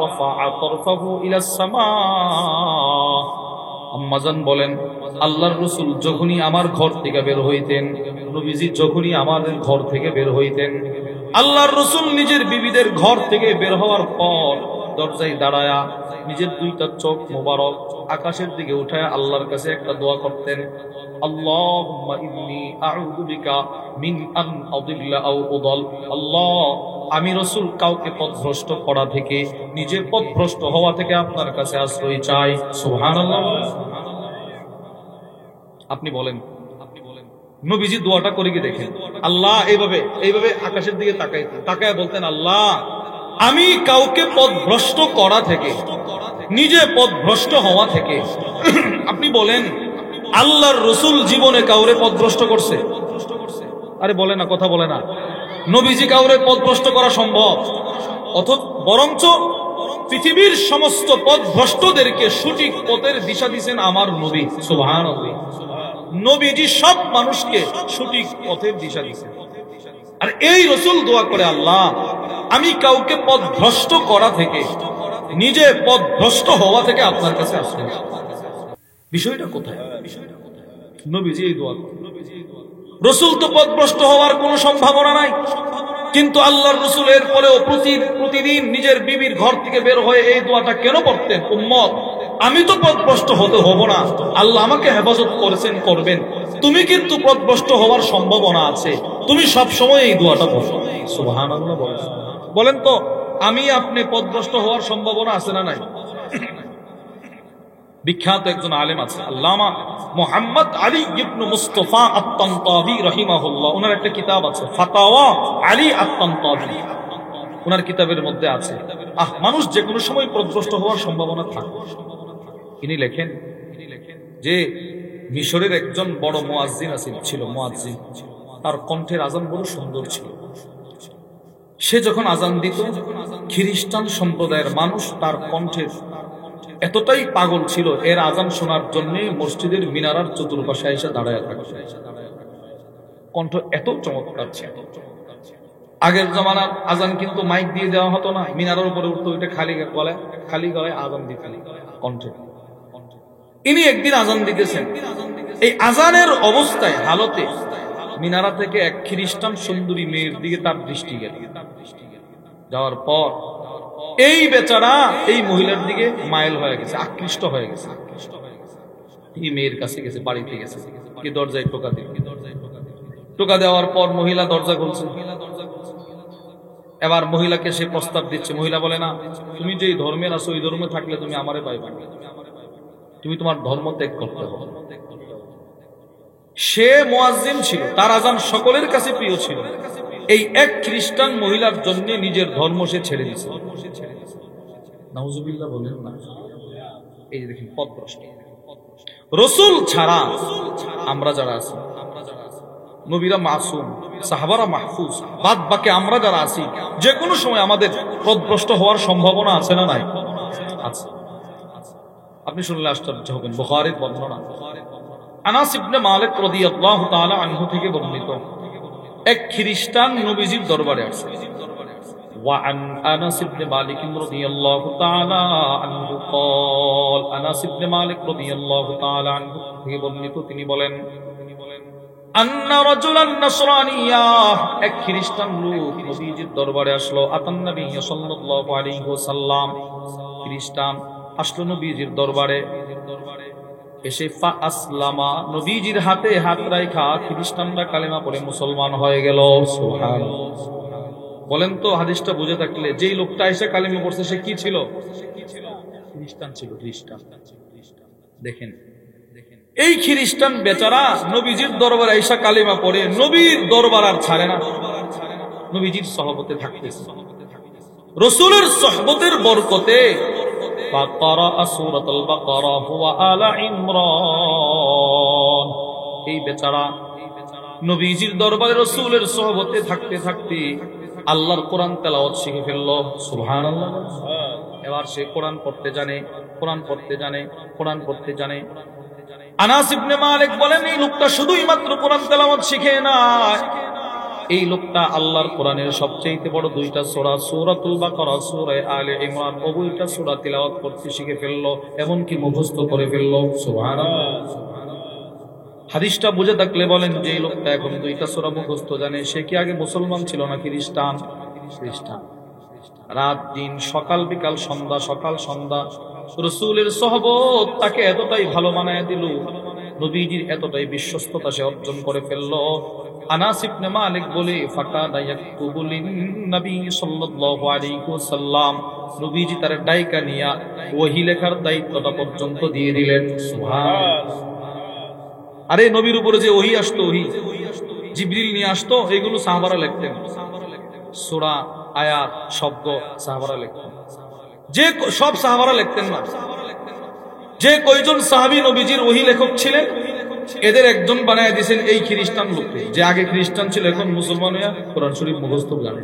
রাফা'a তারফাহু ইলাস সামা। আম্মাজান বলেন আল্লাহর রাসূল যখনই আমার ঘর থেকে বের হইতেন, নবীজি যখনই আমাদের ঘর থেকে বের হইতেন, আল্লাহর রাসূল নিজের বিবিদের ঘর থেকে বের হওয়ার পর দরজায় দাঁড়ায়া নিজের 2টা চোখ মোবারক আকাশের দিকে উঠায় আল্লাহর কাছে একটা দোয়া করতেন, আল্লাহুম্মা ইন্নী আউযু বিকা মিন আন আদিল্লা আও উদাল। আল্লাহ আমি রাসূল কাউকে পথভ্রষ্ট করা থেকে, নিজে পথভ্রষ্ট হওয়া থেকে আপনার কাছে আশ্রয় চাই। সুবহানাল্লাহ। আপনি বলেন নবীজি দোয়াটা করে কি দেখেন, আল্লাহ এইভাবে আকাশের দিকে তাকায় বলতেন আল্লাহ আমি কাউকে পথভ্রষ্ট করা থেকে, নিজে পথভ্রষ্ট হওয়া থেকে। আপনি বলেন আল্লাহর রাসূল জীবনে কাউরে পথভ্রষ্ট করছে? আরে বলে না, কথা বলে না। নবীজি কাউরে পথভ্রষ্ট করা সম্ভব? বরঞ্চ পৃথিবীর সমস্ত পথভ্রষ্টদেরকে সঠিক পথের দিশা দিয়েছেন আমার নবী। সুবহানাল্লাহ। নবীজি সব মানুষকে সঠিক পথের দিশা দিয়েছেন। আর এই রাসূল দোয়া করে আল্লাহ আমি কাউকে পথভ্রষ্ট করা থেকে, নিজে পথভ্রষ্ট হওয়া থেকে আপনার কাছে আসবে। বিষয়টা কোথায়? নবীজি এই দোয়া, রসুল তো পথভ্রষ্ট হওয়ার কোনো সম্ভাবনা নাই, কিন্তু আল্লাহর রসুলের পরেও প্রতিদিন নিজের বিবির ঘর থেকে বের হয়ে এই দোয়াটা কেন পড়তেন? উম্মত, আমি তো পথভ্রষ্ট হতে হব না, আল্লাহ আমাকে হেফাজত করেছেন, করবেন। তুমি কিন্তু পথভ্রষ্ট হওয়ার সম্ভাবনা আছে, তুমি সব সময় এই দোয়াটা পড়ো। সুবহানাল্লাহ বলেন তো, আমি আপনি পথভ্রষ্ট হওয়ার সম্ভাবনা আছে না নাই? বিখ্যাত একজন আলেম আছে, আল্লামা মুহাম্মদ আলী ইবনে মুস্তাফা আত-তানতাবি রাহিমাহুল্লাহ। ওনার একটা কিতাব আছে ফাতাওয়া আলী আত-তানতাবি। ওনার কিতাবের মধ্যে আছে মানুষ যে কোনো সময় পথভ্রষ্ট হওয়ার সম্ভাবনা থাকে। তিনি লেখেন যে মিশরের একজন বড় মুয়াজ্জিন ছিল, মুয়াজ্জিন, তার কণ্ঠের আজান বড় সুন্দর ছিল। সে যখন আজান দিত, খ্রিস্টান সম্প্রদায়ের মানুষ তার কণ্ঠের এতটাই পাগল ছিল, এর আজান শোনার জন্য মসজিদের মিনারার চতুর্পাশে এসে দাঁড়ায় থাকত। কণ্ঠ এত চমৎকার ছিল। আগের জমানার আজান কিন্তু মাইক দিয়ে দেওয়া হতো না, মিনারের উপরে উঠতো, ওইটা খালি গলায় আজান দিতেন কণ্ঠে। ইনি একদিন আজান দিতেছেন, এই আজানের অবস্থায় হালতে মিনারা থেকে এক খ্রিস্টান সুন্দরী মেয়ের দিকে তার দৃষ্টি গেল। যাওয়ার পর এই বেচারা এই মহিলার দিকে মাইল হয়ে গেছে, আকৃষ্ট হয়ে গেছে। এই মেয়ের কাছে গেছে, বাড়িতে গেছে, কি দরজায় টোকা দিল। টোকা দেওয়ার পর মহিলা দরজা খুলছে। এবার মহিলাকে সে প্রস্তাব দিচ্ছে। মহিলা বলে, না, তুমি যে ধর্মের আছো ওই ধর্মে থাকলে তুমি আমারে পাইবা, তুমি তোমার ধর্ম ত্যাগ করতে হবে। সে মুয়াজ্জিন ছিল, তার আজান সকলের কাছে প্রিয় ছিল। এই এক খ্রিস্টান মহিলার জন্য নিজের ধর্ম সে ছেড়ে দিয়েছে। নাউজুবিল্লাহ বলেন না। এই যে দেখেন পথভ্রষ্ট। রাসূল ছাড়া আমরা যারা আছি, নবীরা মাসুম, সাহাবারা মাহফুজ, বাদ বাকি আমরা যারা আছি যে কোনো সময় আমাদের পথভ্রষ্ট হওয়ার সম্ভাবনা আছে না নাই? আছে। আপনি শুনলে আশ্চর্য হবেন, বুখারীর বর্ণনা, আনাস ইবনে মালিক রাদিয়াল্লাহু তাআলা আনহু থেকে বর্ণিত, এক খ্রিস্টান নবীজির দরবারে আসে। ওয়া আন আনাস ইবনে মালিক রাদিয়াল্লাহু তাআলা আনহু قال, আনাস ইবনে মালিক রাদিয়াল্লাহু তাআলা আনহু থেকে বর্ণিত, তিনি বলেন, আন্না রাজুলান নাসরানিয়া, এক খ্রিস্টান লোক নবীজির দরবারে আসলো। আতান নবী সাল্লাল্লাহু আলাইহি ওয়াসাল্লাম, খ্রিস্টান আসলো নবীজির দরবারে। এসে ফা আসলামা, নবীজির হাতে হাত রাখা খ্রিস্টানরা কালেমা পড়ে মুসলমান হয়ে গেল। সুবহানাল্লাহ। বলেন তো, হাদিসটা বুঝে থাকলে, যেই লোকটা এসে কালেমা পড়ছে সে কি ছিল? খ্রিস্টান ছিল, খ্রিস্টান। দেখেন, এই খ্রিস্টান বেচারা নবীজির দরবারে আইসা কালেমা পড়ে, নবীর দরবার আর ছাড়ে না, নবীজির সহবতে থাকতেছে। রাসূলের সহবতের বরকতে ফাকারা সূরাতুল বাকারা ওয়া আলা ইমরান, এই বেচারা নবীজির দরবারে রাসূলের সহবতে থাকতে থাকতে আল্লাহর কোরআন তেলাওয়াত শিখে ফেলল। সুবহানাল্লাহ। এবার সে কোরআন পড়তে জানে, কোরআন পড়তে জানে, কোরআন পড়তে জানে। আনাস ইবনে মালিক বলেন, এই লোকটা শুধুই মাত্র কোরআন তেলাওয়াত শিখে না, এই লোকটা আল্লাহর কোরআনের সবচেয়ে বড় দুইটা সূরা, সূরাতুল বাকারা, সূরা আলে ইমরান, ওইটা সূরা তিলাওয়াত করতে শিখে ফেললো, এমনকি মুখস্থ করে ফেললো। সুবহানাল্লাহ। হাদিসটা বুঝে থাকলে বলেন, যে এই লোকটা এখন দুইটা সূরা মুখস্থ জানে, সে কি আগে মুসলমান ছিল না খ্রিস্টান? খ্রিস্টান। রাত দিন, সকাল বিকাল, সন্ধ্যা সকাল সন্ধ্যা রাসূলের সহবত তাকে এতটাই ভালো মানায় দিল, নবীজির এতটাই বিশ্বস্ততা সে অর্জন করে ফেলল। আনাস ইবনে মালিক বলে, ফাকাদা ইয়াকতুবু লিন-নবী সাল্লাল্লাহু আলাইহি ওয়াসাল্লাম, নবীজি তার ডাইকা নিয়া ওহী লেখার দায়িত্বটা পর্যন্ত দিয়ে দিলেন। সুবহানাল্লাহ। আরে নবীর উপরে যে ওহী আসতো, ওহী জিবরিল নিয়ে আসতো, এগুলো সাহাবারা লিখতেন। সূরা, আয়াত, শব্দ সাহাবারা লিখতেন। যে সব সাহাবারা লিখতেন না, যে কয়জন সাহাবী নবীজির ওহী লেখক ছিলেন, এদের একজন বানায় দিয়েছেন এই খ্রিস্টান লোককে, যে আগে খ্রিস্টান ছিল এখন মুসলমান হইয়া কোরআন শরীফ মুখস্থ জানে।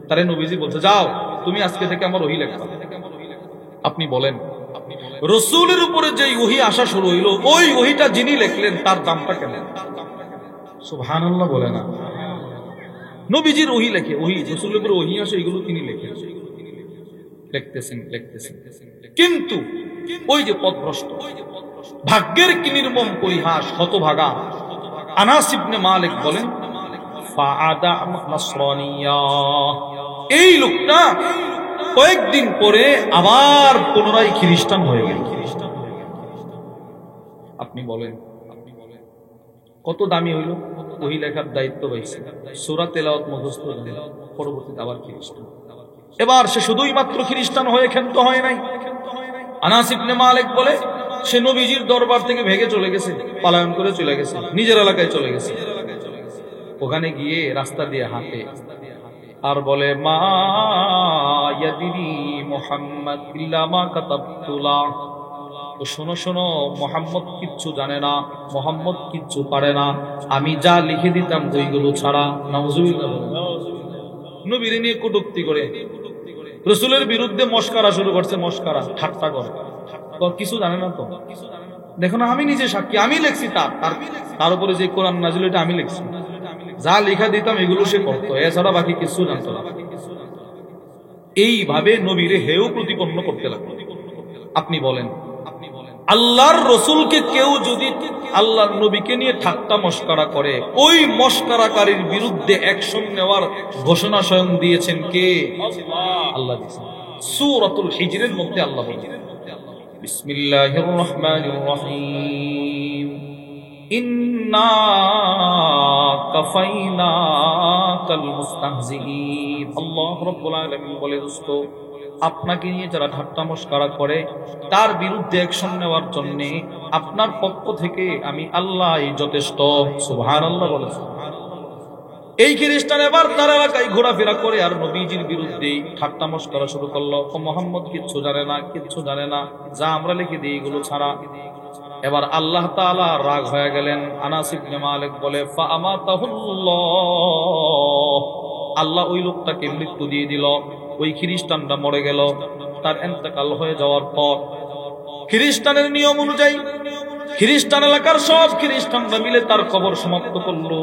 তারে নবীজি বলছে, যাও তুমি আজকে থেকে আমার ওহী লেখবা। আপনি বলেন, রাসূলের উপরে যে ওহী আসা শুরু হইল, ওই ওহীটা যিনি লিখলেন তার দামটা কেমন? সুবহানাল্লাহ বলে না। নবীজির ওহী লেখে, ওহী রাসূলের উপরে ওহী আসে, এগুলো তিনি লেখেন। লিখতেছেন। কিন্তু ওই যে পথভ্রষ্ট, ভাগ্যের কি নির্মম পরিহাস, হতভাগা। আনাস ইবনে মালিক বলেন, ফাআদা নাসরানিয়া, এই লোকটা কয়েকদিন পরে আবার পুনরায় খ্রিস্টান হয়ে গেল। আপনি বলেন কত দামি হইল? ওই লেখার দায়িত্ব পাইছে, সূরা তেলাওয়াত মুখস্থ, পরবর্তীতে আবার খ্রিস্টান। এবার সে শুধুই মাত্র খ্রিস্টান হয়ে ক্ষান্ত হয় নাই। আনাস ইবনে মালিক বলে, সে নবীজির দরবার থেকে ভেগে চলে গেছে, পলায়ন করে চলে গেছে, নিজের এলাকায় চলে গেছে। ওখানে গিয়ে রাস্তা দিয়ে হাঁটে আর বলে, মা ইয়াদিরি মুহাম্মদ ইল্লা মা কাতাবতুলা, ও শোনো শোনো, মোহাম্মদ কিচ্ছু জানে না, মোহাম্মদ কিচ্ছু পারে না, আমি যা লিখে দিতাম ওইগুলো ছাড়া। নাউজুবিল্লাহ। নবীর নিয়ে কটূক্তি করে, রাসূলের বিরুদ্ধে মস্কারা শুরু করছে, মস্কারা, ঠাট্টা করে। তো কিছু জানে না তো, দেখো না, আমি নিজে সাক্ষী, আমি লিখছি, তার উপরে যে কোরআন নাজিল এটা আমি লিখছি, যা লেখা দিতাম এগুলো সে করতো, এছাড়া বাকি কিছু জানতো না। এইভাবে নবীরে হেয় প্রতিপন্ন করতে লাগলো। আপনি বলেন, আল্লাহর রসুলকে কেউ যদি আল্লাহর নবীকে নিয়ে ঠাট্টা মস্কারা করে, ওই মস্কারাকারীর বিরুদ্ধে অ্যাকশন নেওয়ার ঘোষণা স্বয়ং দিয়েছেন কে? আল্লাহ দিয়েছেন। সূরাতুল হিজরের মধ্যে আল্লাহ বলেন, বিসমিল্লাহির রহমানির রহিম, ইন্না কাফাইনাকাল মুস্তাহজিঈন। আল্লাহ রাব্বুল আলামিন বলে, দোস্ত, আপনাকে নিয়ে যারা ঠাট্টা মস্করা করে তার বিরুদ্ধে অ্যাকশন নেওয়ার জন্য আপনার পক্ষ থেকে আমি আল্লাহই যথেষ্ট। সুবহানাল্লাহ বলে। এই খ্রিস্টান এবার তার এলাকায় ঘোরাফেরা করে আর নবীজির বিরুদ্ধে ঠাট্টা মস্করা শুরু করলো। মুহাম্মদ কিচ্ছু জানে না, কিচ্ছু জানে না, যা আমরা লিখে দিই এগুলো ছাড়া। এবার আল্লাহ তাআলা রাগ হয়ে গেলেন। আনাস ইবনে মালিক বলে, ফাআমাতাহুল্লাহ, আল্লাহ ওই লোকটাকে মৃত্যু দিয়ে দিল। ওই খ্রিস্টানটা মরে গেল। তার ইন্তেকাল হয়ে যাওয়ার পর খ্রিস্টানের নিয়ম অনুযায়ী খ্রিস্টান এলাকার সব খ্রিস্টানরা মিলে তার কবর সমাপ্ত করলো।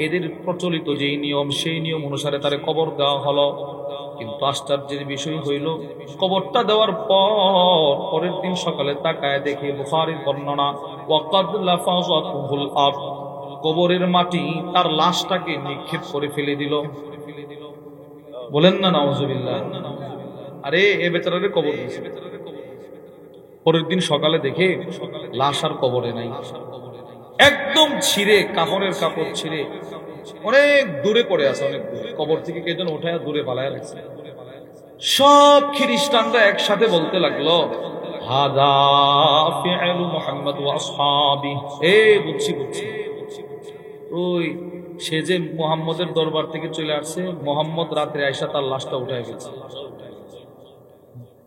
এদের প্রচলিত যেই নিয়ম, সেই নিয়ম অনুসারে তার কবর দেওয়া হলো। কিন্তু আশ্চর্যের বিষয় হইল, কবরটা দেওয়ার পরের দিন সকালে তাকায় দেখে, বুখারীর বর্ণনা, ওয়াকাদ লাফাযাতুহুল আরদ, কবরের মাটি তার লাশটাকে নিক্ষেপ করে ফেলে দিল। বলেন না নাউজুবিল্লাহ। আরে এ বেচারারে কবর দিয়েছে। পরের দিন সকালে দেখে লাশ আর কবরে নাই, একদম ছিঁড়ে, কাপড়ের কাপড় ছিঁড়ে অনেক দূরে পড়ে আছে, অনেক দূরে। কবর থেকে কে যেন উঠায় দূরে পালায় রাখছে। সব খ্রিস্টানরা একসাথে বলতে লাগলো, হাদা ফিআলু মুহাম্মদ ওয়া আসহাবি। বুঝছি, ওই সে যে মুহাম্মদের দরবার থেকে চলে আসছে, মুহাম্মদ রাত্রে আয়েশা তার লাশটা উঠায় গেছে।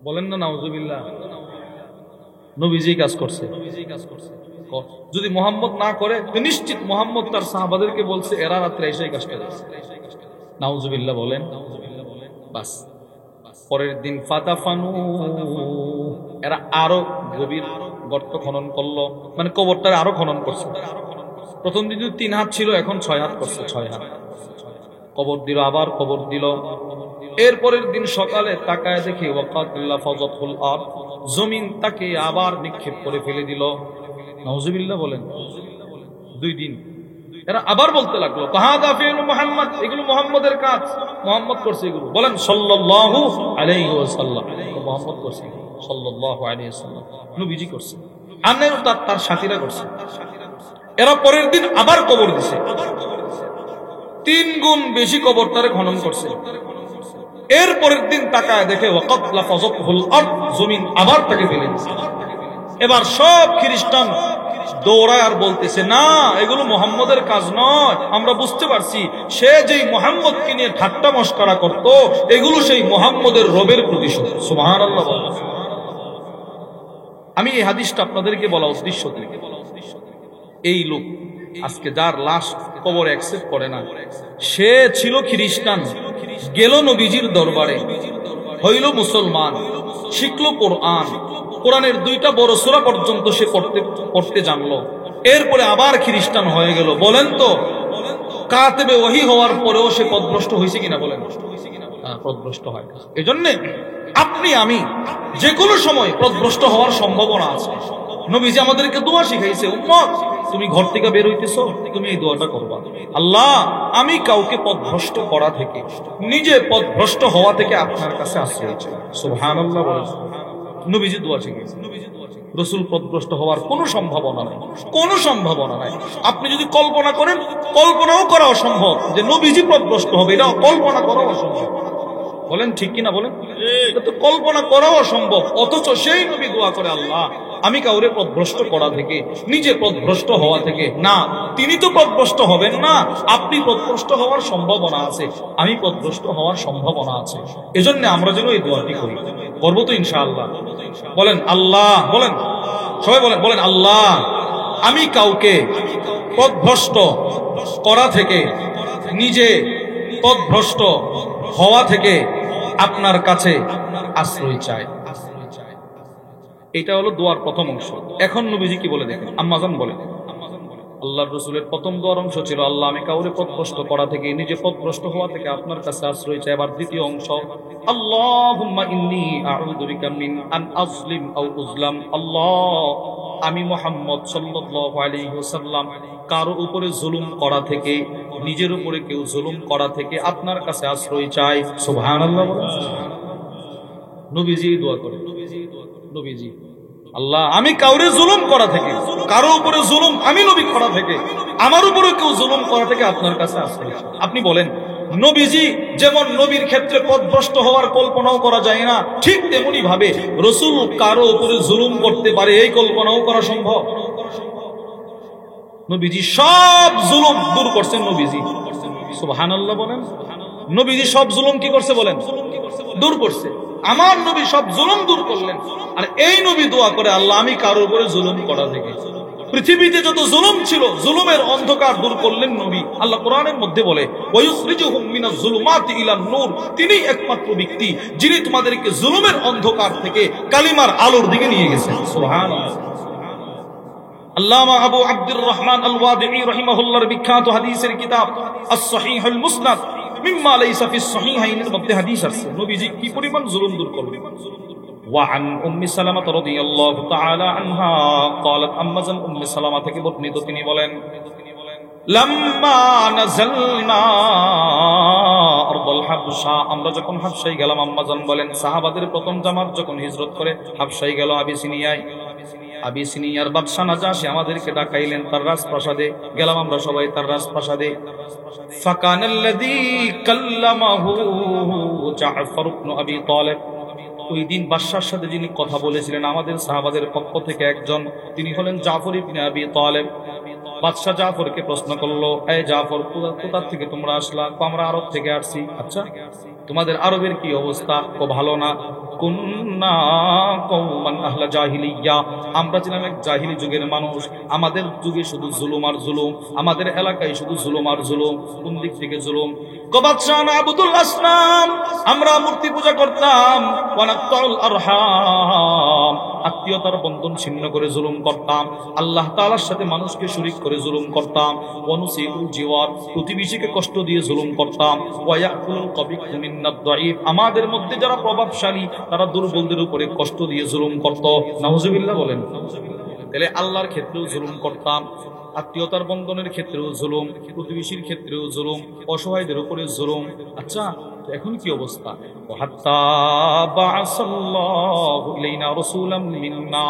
বলেন না নাউজুবিল্লাহ। নবীজি কাজ করছে। যদি মুহাম্মদ না করে তো নিশ্চিত মুহাম্মদ তার সাহাবাদেরকে বলছে এরা রাত্রে এসে কাজটা করছে। নাউজুবিল্লাহ বলেন। বাস পরের দিন ফাতাফানু, এরা আরো গভীর গর্ত খনন করলো, মানে কবরটা আরো খনন করছে। প্রথম দিন 3 হাত ছিল, এখন 6 হাত করছে, 6 হাত কবর দিল, আবার কবর দিল। এরপরের দিন সকালে তাকায় দেখে ওয়াকাদ লাফাযাতুল আরদ, জমিন তাকে আবার নিক্ষেপ করে ফেলে দিল। নাউজুবিল্লাহ বলেন। 2 দিন এরা আবার বলতে লাগলো, হাদা ফিআলু মুহাম্মদ, এগুলো মুহাম্মদের কাজ, মুহাম্মদ করছে এগুলো। বলেন সাল্লাল্লাহু আলাইহি ওয়াসাল্লাম। মুহাম্মদ করছে, সাল্লাল্লাহু আলাইহি ওয়াসাল্লাম, নবীজি করছে, আর তার সাথীরা করছে। এরা পরের দিন আবার কবর দিছে, 3 গুণ বেশি কবর তারে খনন করছে। এর পরের দিন তাকায় দেখে ওয়াকাদ লাফাযাতুল আরদ, জমিন আবার তাকে ফেলে দিয়েছে। এবার সব খ্রিস্টান দৌড়ায় আর বলতেছে, না এগুলো মুহাম্মদের কাজ নয়, আমরা বুঝতে পারছি সে যেই মুহাম্মদকে নিয়ে ঠাট্টা মস্করা করত, এগুলো সেই মুহাম্মদের রবের প্রতিশোধ। সুবহানাল্লাহ। আমি এই হাদিসটা আপনাদেরকে বলা উদ্দেশ্য কি, এই লোক আজকে যার লাশ কবর অ্যাকসেপ্ট করে না, সে ছিল খ্রিস্টান, গেল নবীজির দরবারে, হইল মুসলমান, শিখলো কোরআন, কোরআনের 2টা বড় সূরা পর্যন্ত সে পড়তে জানলো। এরপরে আবার খ্রিস্টান হয়ে গেল। বলেন তো, কাতেবে ওহী হওয়ার পরেও সে পথভ্রষ্ট হয়েছে কিনা? বলেন। পথভ্রষ্ট হয়। এজন্য আপনি আমি যে কোনো সময় পথভ্রষ্ট হওয়ার সম্ভাবনা আছে। নবীজি আমাদেরকে দোয়া শিখাইছে, উম্মত তুমি ঘর থেকে বের হইতেছো, তুমি এই দোয়াটা করবা, আল্লাহ আমি কাউকে পথভ্রষ্ট করা থেকে, নিজে পথভ্রষ্ট হওয়া থেকে আপনার কাছে আশ্রয় চাই। সুবহানাল্লাহ বলেন। নবীজি দোয়া শিখাইছে। রাসূল পথভ্রষ্ট হওয়ার কোনো সম্ভাবনা নাই, কোনো সম্ভাবনা নাই। আপনি যদি কল্পনা করেন, কল্পনাও করা অসম্ভব যে নবীজি পথভ্রষ্ট হবে, এটা কল্পনা করা অসম্ভব। বলেন ঠিক কিনা বলেন? এটা তো কল্পনা করাও অসম্ভব। অথচ সেই নবী দোয়া করে, আল্লাহ আমি কাউরে পথভ্রষ্ট করা থেকে, নিজে পথভ্রষ্ট হওয়া থেকে। না, তিনি তো পথভ্রষ্ট হবেন না, আপনি পথভ্রষ্ট হওয়ার সম্ভাবনা আছে, আমি পথভ্রষ্ট হওয়ার সম্ভাবনা আছে। এজন্য আমরা যেন এই দোয়াটি করি। করবো তো ইনশাআল্লাহ? বলেন আল্লাহ, বলেন সবাই, বলেন বলেন আল্লাহ আমি কাউকে পথভ্রষ্ট করা থেকে, নিজে পথভ্রষ্ট হওয়া থেকে আপনার কাছে আশ্রয় চাই। এটা হলো দোয়ার প্রথম অংশ। এখন নবীজি কি বলে দেখেন, আম্মাজান বলে, আল্লাহর রাসূলের প্রথম দোয়ার অংশ ছিল আল্লাহ আমি কাউরে পথভ্রষ্ট করা থেকে, নিজে পথভ্রষ্ট হওয়া থেকে আপনার কাছে আশ্রয় চাই। এবার দ্বিতীয় অংশ, আল্লাহুম্মা ইন্নী আউযু বিকা মিন আন আযলিম আও উযলাম। আল্লাহ আমি মুহাম্মদ সাল্লাল্লাহু আলাইহি ওয়াসাল্লাম কারো উপরে জুলুম করা থেকে, নিজের উপরে কেউ জুলুম করা থেকে আপনার কাছে আশ্রয় চাই। সুবহানাল্লাহ বলেন। নবীজি দোয়া করে, নবীজি আল্লাহ আমি কাউরে জুলুম করা থেকে, কারো উপরে জুলুম আমি নবী করা থেকে, আমার উপরে কেউ জুলুম করা থেকে আপনার কাছে আশ্রয় চাই। আপনি বলেন, নবীজি যেমন নবীর ক্ষেত্রে পথভ্রষ্ট হওয়ার কল্পনাও করা যায় না, ঠিক তেমনি ভাবে রাসূল কারো উপরে জুলুম করতে পারে এই কল্পনাও করা সম্ভব? নবীজি সব জুলুম দূর করছেন। নবীজি সুবহানাল্লাহ বলেন। নবীজি সব জুলুম কি করছে বলেন? দূর করছে। আমার নবী সব জুলুম দূর করলেন। আর এই নবী দোয়া করে আল্লাহ আমি কারো উপরে জুলুম করা থেকে, পৃথিবীতে যত জুলুম ছিল জুলুমের অন্ধকার দূর করলেন নবী। আল্লাহ কোরআনের মধ্যে বলে ওয়ায়ুখরিজুহুম মিনাজ জুলুমাতি ইলান নূর, তিনি একমাত্র ব্যক্তি যিনি তোমাদেরকে জুলুমের অন্ধকার থেকে কালিমার আলোর দিকে নিয়ে গেছেন। সুবহানাল্লাহ। আল্লামা আবু আব্দুর রহমান আল ওয়াদিঈ রাহিমাহুল্লাহর বিখ্যাত হাদিসের কিতাব আস-সহিহুল মুসনাদ মিম্মা লাইসা ফিস সহিহাইনের মধ্যে হাদিস আছে নবীজি কি পরিমাণ জুলুম দূর করলেন। ওয়া আন উম্মি সালামা রাদিয়াল্লাহু তাআলা আনহা قالت আম্মাজান উম্মি সালামা থেকে বর্ণিত, তিনি বলেন লাম্মা নাযালনা আরদুল হাবশা, আমরা যখন হাবশায় গেলাম, আম্মাজান বলেন সাহাবাদের প্রথম জামাত যখন হিজরত করে হাবশায় গেল, আবিসিনিয়ায়, আবিসিনিয়ার বাদশা নাজাশী আমাদেরকে ডাকাইলেন তার রাজপ্রাসাদে। গেলাম আমরা সবাই তার রাজপ্রাসাদে। ফাকানাল্লাযী কাল্লামাহু জাফর ইবনে আবি তালিব, ওই দিন বাদশার সাথে যিনি কথা বলেছিলেন আমাদের সাহাবাদের পক্ষ থেকে একজন, তিনি হলেন জাফর ইবনে আবি তালিব। বাদশা জাফরকে প্রশ্ন করলো, এই জাফর কোথা থেকে তোমরা আসলা? আমরা আরব থেকে আসছি। আচ্ছা, তোমাদের আরবের কি অবস্থা? ভালো না। কুন্না কওমান আহলা জাহিলিয়া, আমরা ছিলাম এক জাহিলি যুগের মানুষ, আমাদের যুগে শুধু জুলুম আর জুলুম, আমাদের এলাকায় শুধু জুলুম আর জুলুম। কোন দিক থেকে জুলুম? বাদশা নাবুদুল আসনাম, আমরা মূর্তি পূজা করতাম। ওয়া নাকতাউল আরহাম, আত্মীয়তার বন্ধন ছিন্ন করে জুলুম করতাম। আল্লাহ তাআলার সাথে মানুষকে শরীক করে জুলুম করতাম। ওয়া নুসিউল জিওয়ার, প্রতিবেশীকে কষ্ট দিয়ে জুলুম করতাম। ওয়া ইয়াকুলুল কাবিয়্যু মিনাদ দাঈফ, আমাদের মধ্যে যারা প্রভাবশালী তারা দুর্বলদের উপরে কষ্ট দিয়ে জুলুম করত। নাউজুবিল্লাহ বলেন। তাহলে আল্লাহর ক্ষেত্রেও জুলুম করতাম, আত্মীয়তার বন্ধনের ক্ষেত্রেও জুলুম, প্রতিবেশীর ক্ষেত্রেও জুলুম, অসহায়দের উপরে জুলুম। আচ্ছা, এখন কি অবস্থা? হাত্তা বাআসাল্লাহু ইলাইনা রাসূলাম মিন্না,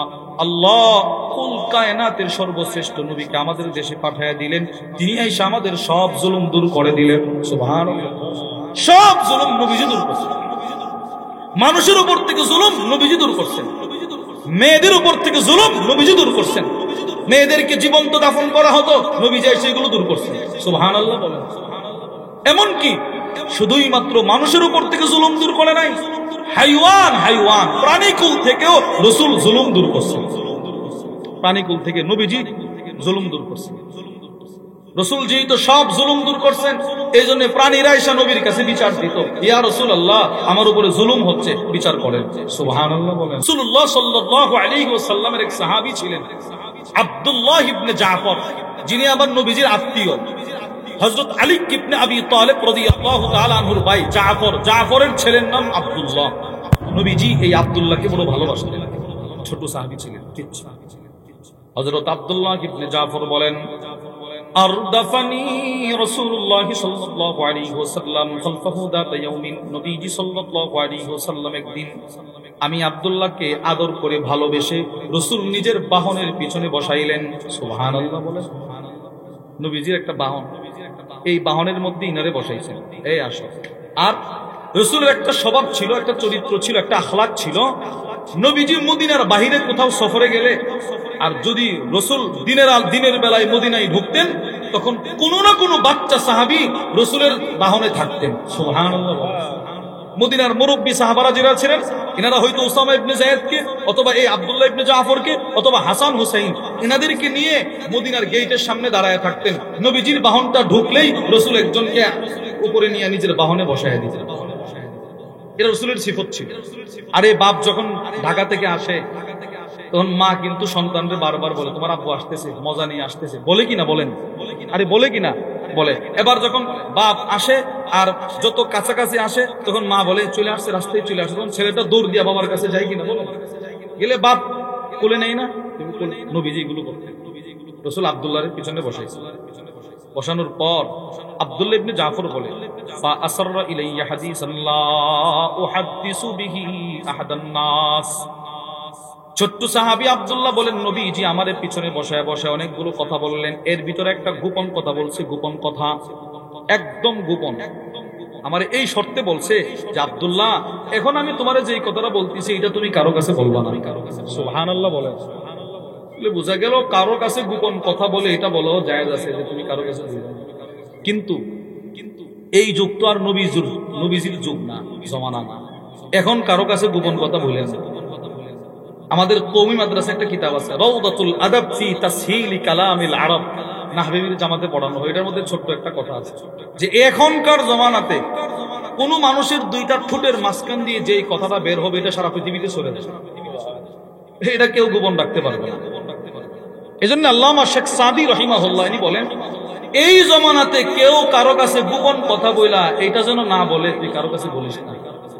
আল্লাহ কুল কায়নাতের সর্বশ্রেষ্ঠ নবীকে আমাদের দেশে পাঠিয়ে দিলেন, তিনি এসে আমাদের সব জুলুম দূর করে দিলেন। সুবহানাল্লাহ। সব জুলুম নবীজি দূর করছেন। মানুষের উপর থেকে জুলুম নবীজি দূর করছেন, মেয়েদের উপর থেকে জুলুম নবীজি দূর করছেন। মেয়েদেরকে জীবন্ত দাফন করা হতো, নবীজি সেগুলো দূর করছেন। সুবহানাল্লাহ বলেন। এমনকি শুধুই মাত্র মানুষের উপর থেকে জুলুম দূর করে নাই, হাইওয়ান প্রাণীকুল থেকেও রাসূল জুলুম দূর করছেন। প্রাণীকুল থেকে নবীজি জুলুম দূর করছেন। রাসূল যেহেতু সব জুলুম দূর করছেন, এই জন্য প্রাণীরা এসে নবীর কাছে বিচার দিত, ইয়া রাসূলুল্লাহ আমার উপরে জুলুম হচ্ছে, বিচার করেন। সুবহানাল্লাহ বলেন। রাসূলুল্লাহ সাল্লাল্লাহু আলাইহি ওয়াসাল্লামের এক সাহাবী ছিলেন আব্দুল্লাহ ইবনে জাফর, যিনি আবার নবীজির আত্মীয়। হযরত আলী ইবনে আবি তালেব রাদিয়াল্লাহু তাআলা আনহুর ভাই জাফর, জাফরের ছেলের নাম আব্দুল্লাহ। নবীজি এই আব্দুল্লাহকে বড় ভালোবাসতেন, ছোট সাহাবী ছিলেন। হযরত আব্দুল্লাহ ইবনে জাফর বলেন, আরদাফানি রাসূলুল্লাহ সাল্লাল্লাহু আলাইহি ওয়াসাল্লাম খালফাহু দাতা ইয়াউমিন, নবীজি সাল্লাল্লাহু আলাইহি ওয়াসাল্লাম একদিন আমি আব্দুল্লাহকে আদর করে ভালোবেসে রাসূল নিজের বাহনের পিছনে বসাইলেন। সুবহানাল্লাহ বলেন। নবীজির একটা বাহন, এই বাহনের মধ্যে ইনারে বসাইছেন, এই আসো। আর রাসূলের একটা স্বভাব ছিল, একটা চরিত্র ছিল, একটা আখলাক ছিল। নবীজি মদিনার বাহিরে কোথাও সফরে গেলে আর যদি রাসূল দিনের বেলায় মদিনায় ঢুকতেন, তখন কোনো না কোনো বাচ্চা সাহাবী রাসূলের বাহনে থাকতেন। সুবহানাল্লাহ। মদিনার মুরব্বী সাহাবারা যারা ছিলেন, এনারা হয়তো উসামা ইবনে যায়েদকে অথবা এই আব্দুল্লাহ ইবনে জাফরকে অথবা হাসান হুসাইন এনাদেরকে নিয়ে মদিনার গেটের সামনে দাঁড়ায় থাকতেন। নবীজির বাহনটা ঢুকলেই রাসূল একজনকে উপরে নিয়ে নিজের বাহনে বসায় দিতেন। এটা রাসূলের সিফত ছিল। আরে বাপ যখন ঢাকা থেকে আসে, তখন মা কিন্তু সন্তানদের বারবার বলে, তোমার আব্বু আসতেছে, মজা নিয়ে আসতেছে। বলে কিনা বলেন? আরে বলে কিনা বলে। এবার যখন বাপ আসে আর যত কাছাকাছি আসে, তখন মা বলে চলে আসছে, রাস্তায় চলে আসছে। তখন ছেলেটা দৌড় দিয়া বাবার কাছে যায় কিনা বলে, গেলে বাপ কোলে নেই না। নবীজি এগুলো করতেন। রাসূল আব্দুল্লাহর পিছনে বসাইছে। বসানোর পর আব্দুল্লাহ ইবনে জাফর বলে, ফা আসররা ইলাইয়া হাদিসান লা উহাদ্দিসু বিহি আহাদান নাস। ছোট্ট সাহাবী আব্দুল্লাহ বলেন, নবীজি আমাদের পিছনে বসায় বসায় অনেকগুলো কথা বললেন। এর ভিতরে একটা গোপন কথা বলছে, গোপন কথা, একদম গোপন। আমার এই শর্তে বলছে যে আব্দুল্লাহ, এখন আমি তোমারে যেই কথাটা বলতেছি এটা তুমি কারো কাছে বলবা না। সুবহানাল্লাহ বলেন। বোঝা গেল কারো কাছে গোপন কথা বলে এটা বলো জায়েজ আছে যে তুমি কারো কাছে বলবে না। কিন্তু এই যুগ তো আর নবীজির যুগ না, জমানা না। এখন কারো কাছে গোপন কথা বলেন না। আমাদের কওমি মাদ্রাসা একটা কিতাব আছে, রাউদাতুল আদাব ফি তাসহিলি কালামিল আরব, নাহবির জামাতে পড়ানো হয়। এটার মধ্যে ছোট্ট একটা কথা আছে যে এখনকার জমানাতে কোন মানুষের দুইটা ঠোঁটের মাঝখান দিয়ে যেই কথাটা বের হবে এটা সারা পৃথিবীতে ছড়ে যাবে, এটা কেউ গোপন রাখতে পারবে না। এজন্য আল্লামা শেখ সাদি রাহিমাহুল্লাহ ইনি বলেন, এই জমানাতে কেউ কারো কাছে গোপন কথা বইলা এটা যেন না বলে, তুই কারো কাছে বলিস না।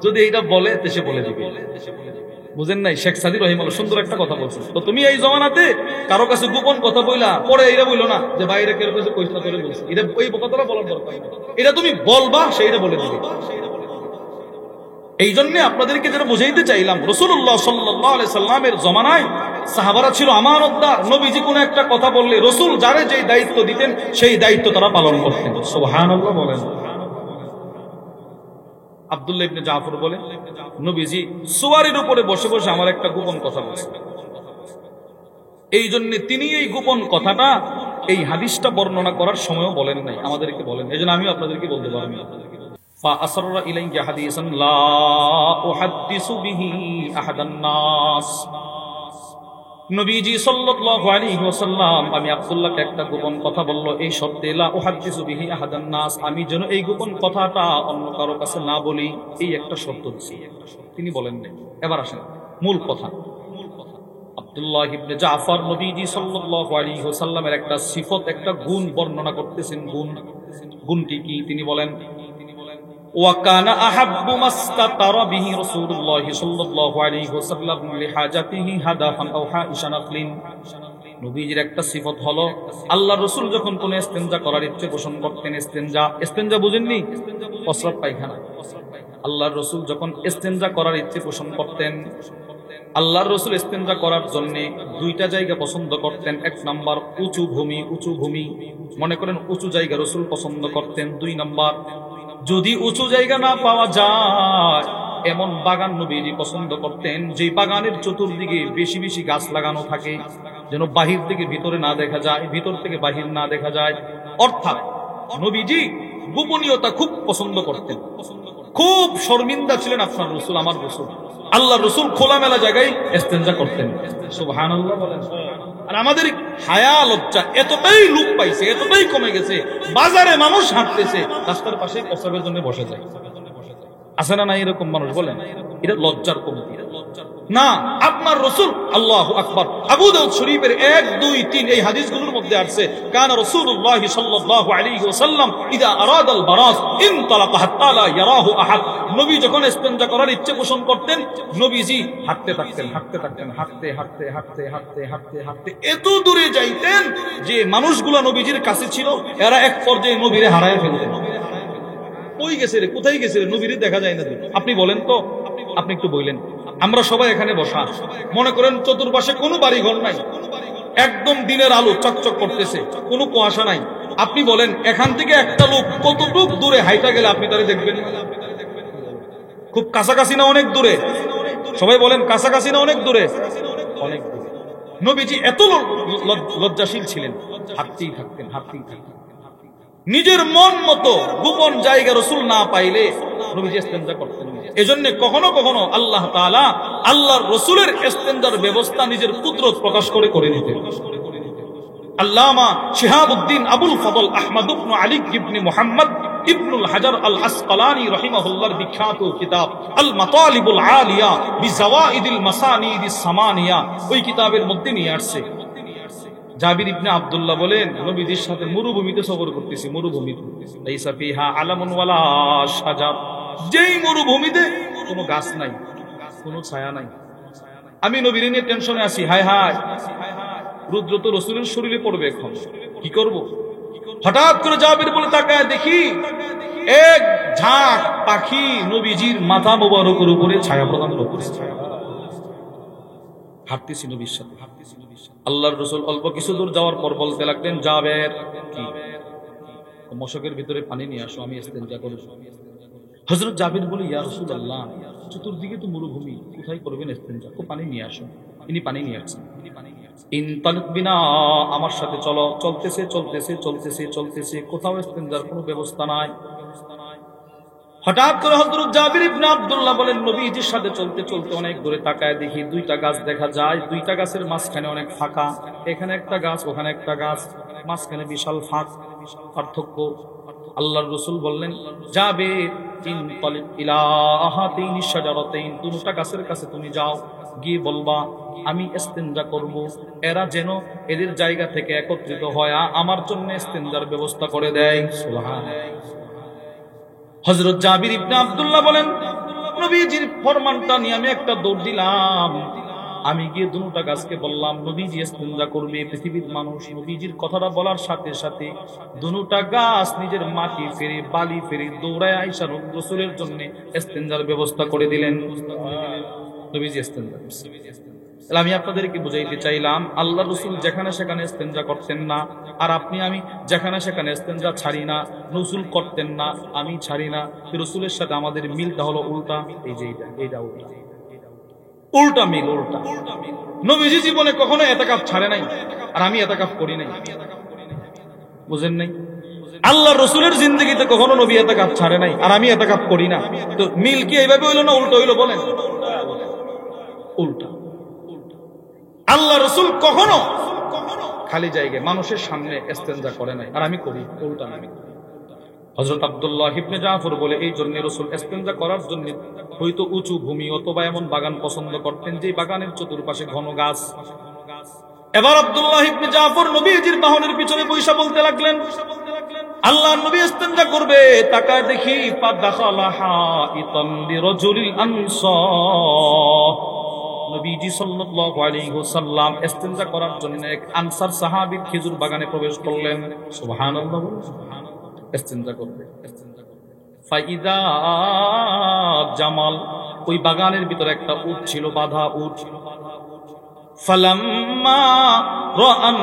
যদি এইটা বলে সে বলে দিবে। বুঝেন নাই? শেখ সাদি রহিমাহুল্লাহ সুন্দর একটা কথা বলছে। তো তুমি এই জমানাতে কারো কাছে গোপন কথা বইলা পরে এইটা বইলো না যে বাইরে কেউ কাছে কইসা করে বলছে, এটা ওই কথাটা বলার দরকার নেই। এটা তুমি বলবা, সেইটা বলে দিবে। এই জন্য আপনাদেরকে যেটা বুঝাইতে চাইলাম, রাসূলুল্লাহ সাল্লাল্লাহু আলাইহি সাল্লামের জমানায় সাহাবারা ছিল আমানতদার। নবীজি কোনো একটা কথা বললে রাসূল যারে যেই দায়িত্ব দিতেন সেই দায়িত্ব তারা পালন করতেন। সুবহানাল্লাহ বলেন। আব্দুল্লাহ ইবনে জাফর বলে, নবীজি সুওয়ারের উপরে বসে বসে আমার একটা গোপন কথা বলছেন। এই জন্য তিনি এই গোপন কথাটা এই হাদিসটা বর্ণনা করার সময়ও বলেন নাই, আমাদেরকে বলেন। এই জন্য আমিও আপনাদেরকে বলতে পারবো। ফা আসররা ইলাইয়া হাদিসান লা উহাদ্দিসু বিহি আহাদান নাস। নবীজি সাল্লাল্লাহু আলাইহি ওয়াসাল্লাম আমি আব্দুল্লাহকে একটা গোপন কথা বলল, এই শর্তে লা উহাদ্দিসু বিহি আহাদান নাস, আমি যেন এই গোপন কথাটা অন্য কারো কাছে না বলি, এই একটা শর্ত দিয়েছি। তিনি বলেন নাই। এবার আসেন মূল কথা। আব্দুল্লাহ ইবনে জাফর নবীজি সাল্লাল্লাহু আলাইহি ওয়াসাল্লামের একটা সিফত, একটা গুণ বর্ণনা করতেছেন। গুণটি কি? তিনি বলেন, وكان أحب ما استتر به رسول الله صلى الله عليه وسلم لحاجته هدفا أو حائش نخل। নবীজির একটা সিফত হলো, আল্লাহর রাসূল যখন কোন ইস্তেনজা করার ইচ্ছে পোষণ করতেন, ইস্তেনজা বুঝেননি? প্রস্রাব পায়খানা। আল্লাহর রাসূল যখন ইস্তেনজা করার ইচ্ছে পোষণ করতেন, আল্লাহর রাসূল ইস্তেনজা করার জন্য দুইটা জায়গা পছন্দ করতেন। এক নাম্বার উঁচু ভূমি, মনে করেন উঁচু জায়গা রাসূল পছন্দ করতেন। দুই নাম্বার, যদি উঁচু জায়গা না পাওয়া যায় এমন বাগান নবীজি পছন্দ করতেন, যে বাগানের চতুর্দিকে বেশি বেশি গাছ লাগানো থাকে, যেন বাহির থেকে ভিতরে না দেখা যায়, ভিতর থেকে বাহির না দেখা যায়। অর্থাৎ নবীজি গোপনীয়তা খুব পছন্দ করতেন। খুব শর্মিন্দা ছিলেন আপনার রাসূল, আমার রাসূল। আল্লাহর রাসূল খোলামেলা জায়গায় ইস্তেনজা করতেন। সুবহানাল্লাহ বলেন। আর আমাদের হায়া লজ্জা এতটাই লোপ পাইছে, এতটাই কমে গেছে, বাজারে মানুষ হাঁটতেছে রাস্তার পাশে প্রস্রাবের জন্য বসে যায়। আছে না নাই এরকম মানুষ? বলেন, এটা লজ্জার কমতি। না, আপনার রাসূল আল্লাহু আকবার। আবু দাউদ শরীফের 1, 2, 3 এই হাদিসগুলোর মধ্যে আছে কানা রাসূলুল্লাহ সাল্লাল্লাহু আলাইহি ওয়াসাল্লাম ইযা আরাদাল বারাস ইনতালাকা হাত্তা লা ইয়ারাহু আহাদ। নবী যখন ইস্তেনজা করার ইচ্ছে পোষণ করতেন, নবীজি হাঁটতে থাকতেন, হাঁটতে এত দূরে যাইতেন যে মানুষগুলা নবীজির কাছে ছিল, এরা এক পর্যায়ে নবীরে হারায় ফেলতেন। কই গেছে রে, কোথায় গেছে রে, নবীরে দেখা যায় না। আপনি বলেন তো, আপনি একটু বললেন, আমরা সবাই এখানে বসা, মনে করেন চতুর্পাশে কোনো বাড়ি ঘর নাই, একদম দিনের আলো চকচক করতেছে, কোনো কুয়াশা নাই। আপনি বলেন এখান থেকে একটা লোক কতটুক দূরে হাইটা গেলে আপনি তারে দেখবেন? খুব কাছাকাছি না অনেক দূরে? সবাই বলেন কাছাকাছি না অনেক দূরে? অনেক দূরে। নবীজি এত লজ্জাশীল ছিলেন, হাঁটতেই থাকতেন। নিজের মন মতো গোপন জায়গা রাসূল না পাইলে নবীজি ইস্তেনজা করতেন। এজন্য কখনো কখনো আল্লাহ তাআলা আল্লাহর রাসূলের ইস্তেনজার ব্যবস্থা নিজের কুদরত প্রকাশ করে দিতেন। আল্লামা শিহাবউদ্দিন আবুল ফদল আহমদ ইবনে আলী ইবনে মুহাম্মদ ইবনুল হাজার আল আসকালানী রাহিমাহুল্লাহর বিখ্যাত কিতাব আল মাতালিবুল আলিয়া বিজাওয়াইদিল মাসানিদিস সামানিয়া, ওই কিতাবের মধ্যে নিয়ে আসছে জাবির ইবনে আব্দুল্লাহ বলেন, নবীজির সাথে মরুভূমিতে সফর করতেছি, মরুভূমিতে লাইসা ফিহা আলামুন ওয়ালা শাজার, যেই মরুভূমিতে কোনো গাছ নাই, কোনো ছায়া নাই। আমি নবীর নিয়ে টেনশনে আছি, হায় হায় রুদ্র তো রাসূলের শরীরে পড়বে, এখন কি করব? হঠাৎ করে জাবির বলে তাকায় দেখি এক ঝাঁক পাখি নবীজির মাথা মোবারকের উপরে ছায়া প্রদান করতেছে। হাঁটতেছি নবীর সাথে, আল্লাহর রাসূল অল্প কিছু দূর যাওয়ার পর বলতে লাগলেন, জাবের কি মশকের ভিতরে পানি নিয়ে আসো, আমি ইস্তেনজা করব। হযরত জাবির বলে, ইয়া রাসূলুল্লাহ, চতুর্দিকে তো মরুভূমি, কোথায় করবেন ইস্তেনজা? পানি নিয়ে আসো। তিনি পানি নিয়ে আসছেন। ইনতালিক বিনা, আমার সাথে চলো। চলতেছে, কোথাও ইস্তেনজার কোনো ব্যবস্থা নাই। হঠাৎ করে হযরত জাবির ইবনে আব্দুল্লাহ বলেন, নবীজির সাথে চলতে অনেক দূরে তাকায় দেখি দুইটা গাছ দেখা যায়, দুইটা গাছের মাঝখানে অনেক ফাঁকা, এখানে একটা গাছ, ওখানে একটা গাছ, মাঝখানে বিশাল ফাঁক, পার্থক্য। আল্লাহর রাসূল বললেন, জাবির ইনতালিক ইলা আহাতিনি শাজারাতাইন, দুটো গাছের কাছে তুমি যাও, গিয়ে বলবা আমি ইস্তেনজা করব, এরা যেন এদের জায়গা থেকে একত্রিত হয় আমার জন্য ইস্তেনজার ব্যবস্থা করে দেয়। সুবহানাল্লাহ। হযরত জাবির ইবনে আব্দুল্লাহ বলেন, নবীজির ফরমানটা নিয়ে আমি একটা দৌড় দিলাম, আমি গিয়ে দুটো গাছকে বললাম নবীজি ইস্তেনজা করবে। পৃথিবীর মানুষ নবীজির কথাটা বলার সাথে সাথে দুটো গাছ নিজের মাটি ফেরে, বালি ফেরে দৌড়ায় আয়েশা রাসূলের জন্য ইস্তেনজার ব্যবস্থা করে দিলেন। নবীজি ইস্তেনজা করছেন। আমি আপনাদেরকে বুঝাইতে চাইলাম, আল্লাহ রাসূল যেখানে সেখানে ইস্তেনজা করতেন না, আর আপনি আমি যেখানে সেখানে ইস্তেনজা ছাড়ি না। রাসূল করতেন না, আমি ছাড়ি না। রাসূলের সাথে আমাদের মিলটা হলো উল্টা। এই যে এইটা উল্টা মিল, উল্টা। নবীজি জীবনে কখনো ইতিকাফ ছাড়ে নাই, আর আমি ইতিকাফ করি নাই। বুঝেন নাই? আল্লাহর রাসূলের জিন্দেগিতে কখনো নবী ইতিকাফ ছাড়ে নাই, আর আমি ইতিকাফ করি না। তো মিল কি এইভাবে হইলো না উল্টা হইলো? বলেন, উল্টা। আল্লাহ রাসূল কখনো খালি জায়গায় মানুষের সামনে ইস্তেনজা করে নাই, আর আমি করি, উল্টা। হযরত আব্দুল্লাহ ইবনে জাফর বলে, এই জন্য রাসূল ইস্তেনজা করার জন্য হয়তো উঁচু ভূমি অথবা এমন বাগান পছন্দ করতেন যে বাগানের চতুর্পাশে ঘন গাছ। এবার আব্দুল্লাহ ইবনে জাফর নবীজির বাহনের পিছনে বৈশা বলতে লাগলেন, আল্লাহর নবী ইস্তেনজা করবে, তাকায় দেখি ফাদাখালাহা ইতান লিরাজুলিল আনসার, নবীজি সাল্লাল্লাহু আলাইহি ওয়াসাল্লাম ইস্তেনজা করার জন্য এক আনসার সাহাবীর খেজুর বাগানে প্রবেশ করলেন। সুবহানাল্লাহ। ইস্তেনজা করবে। ফাইদা জামাল, ওই বাগানের ভিতরে একটা উট ছিল, বাঁধা উট। ফালাম্মা রাআন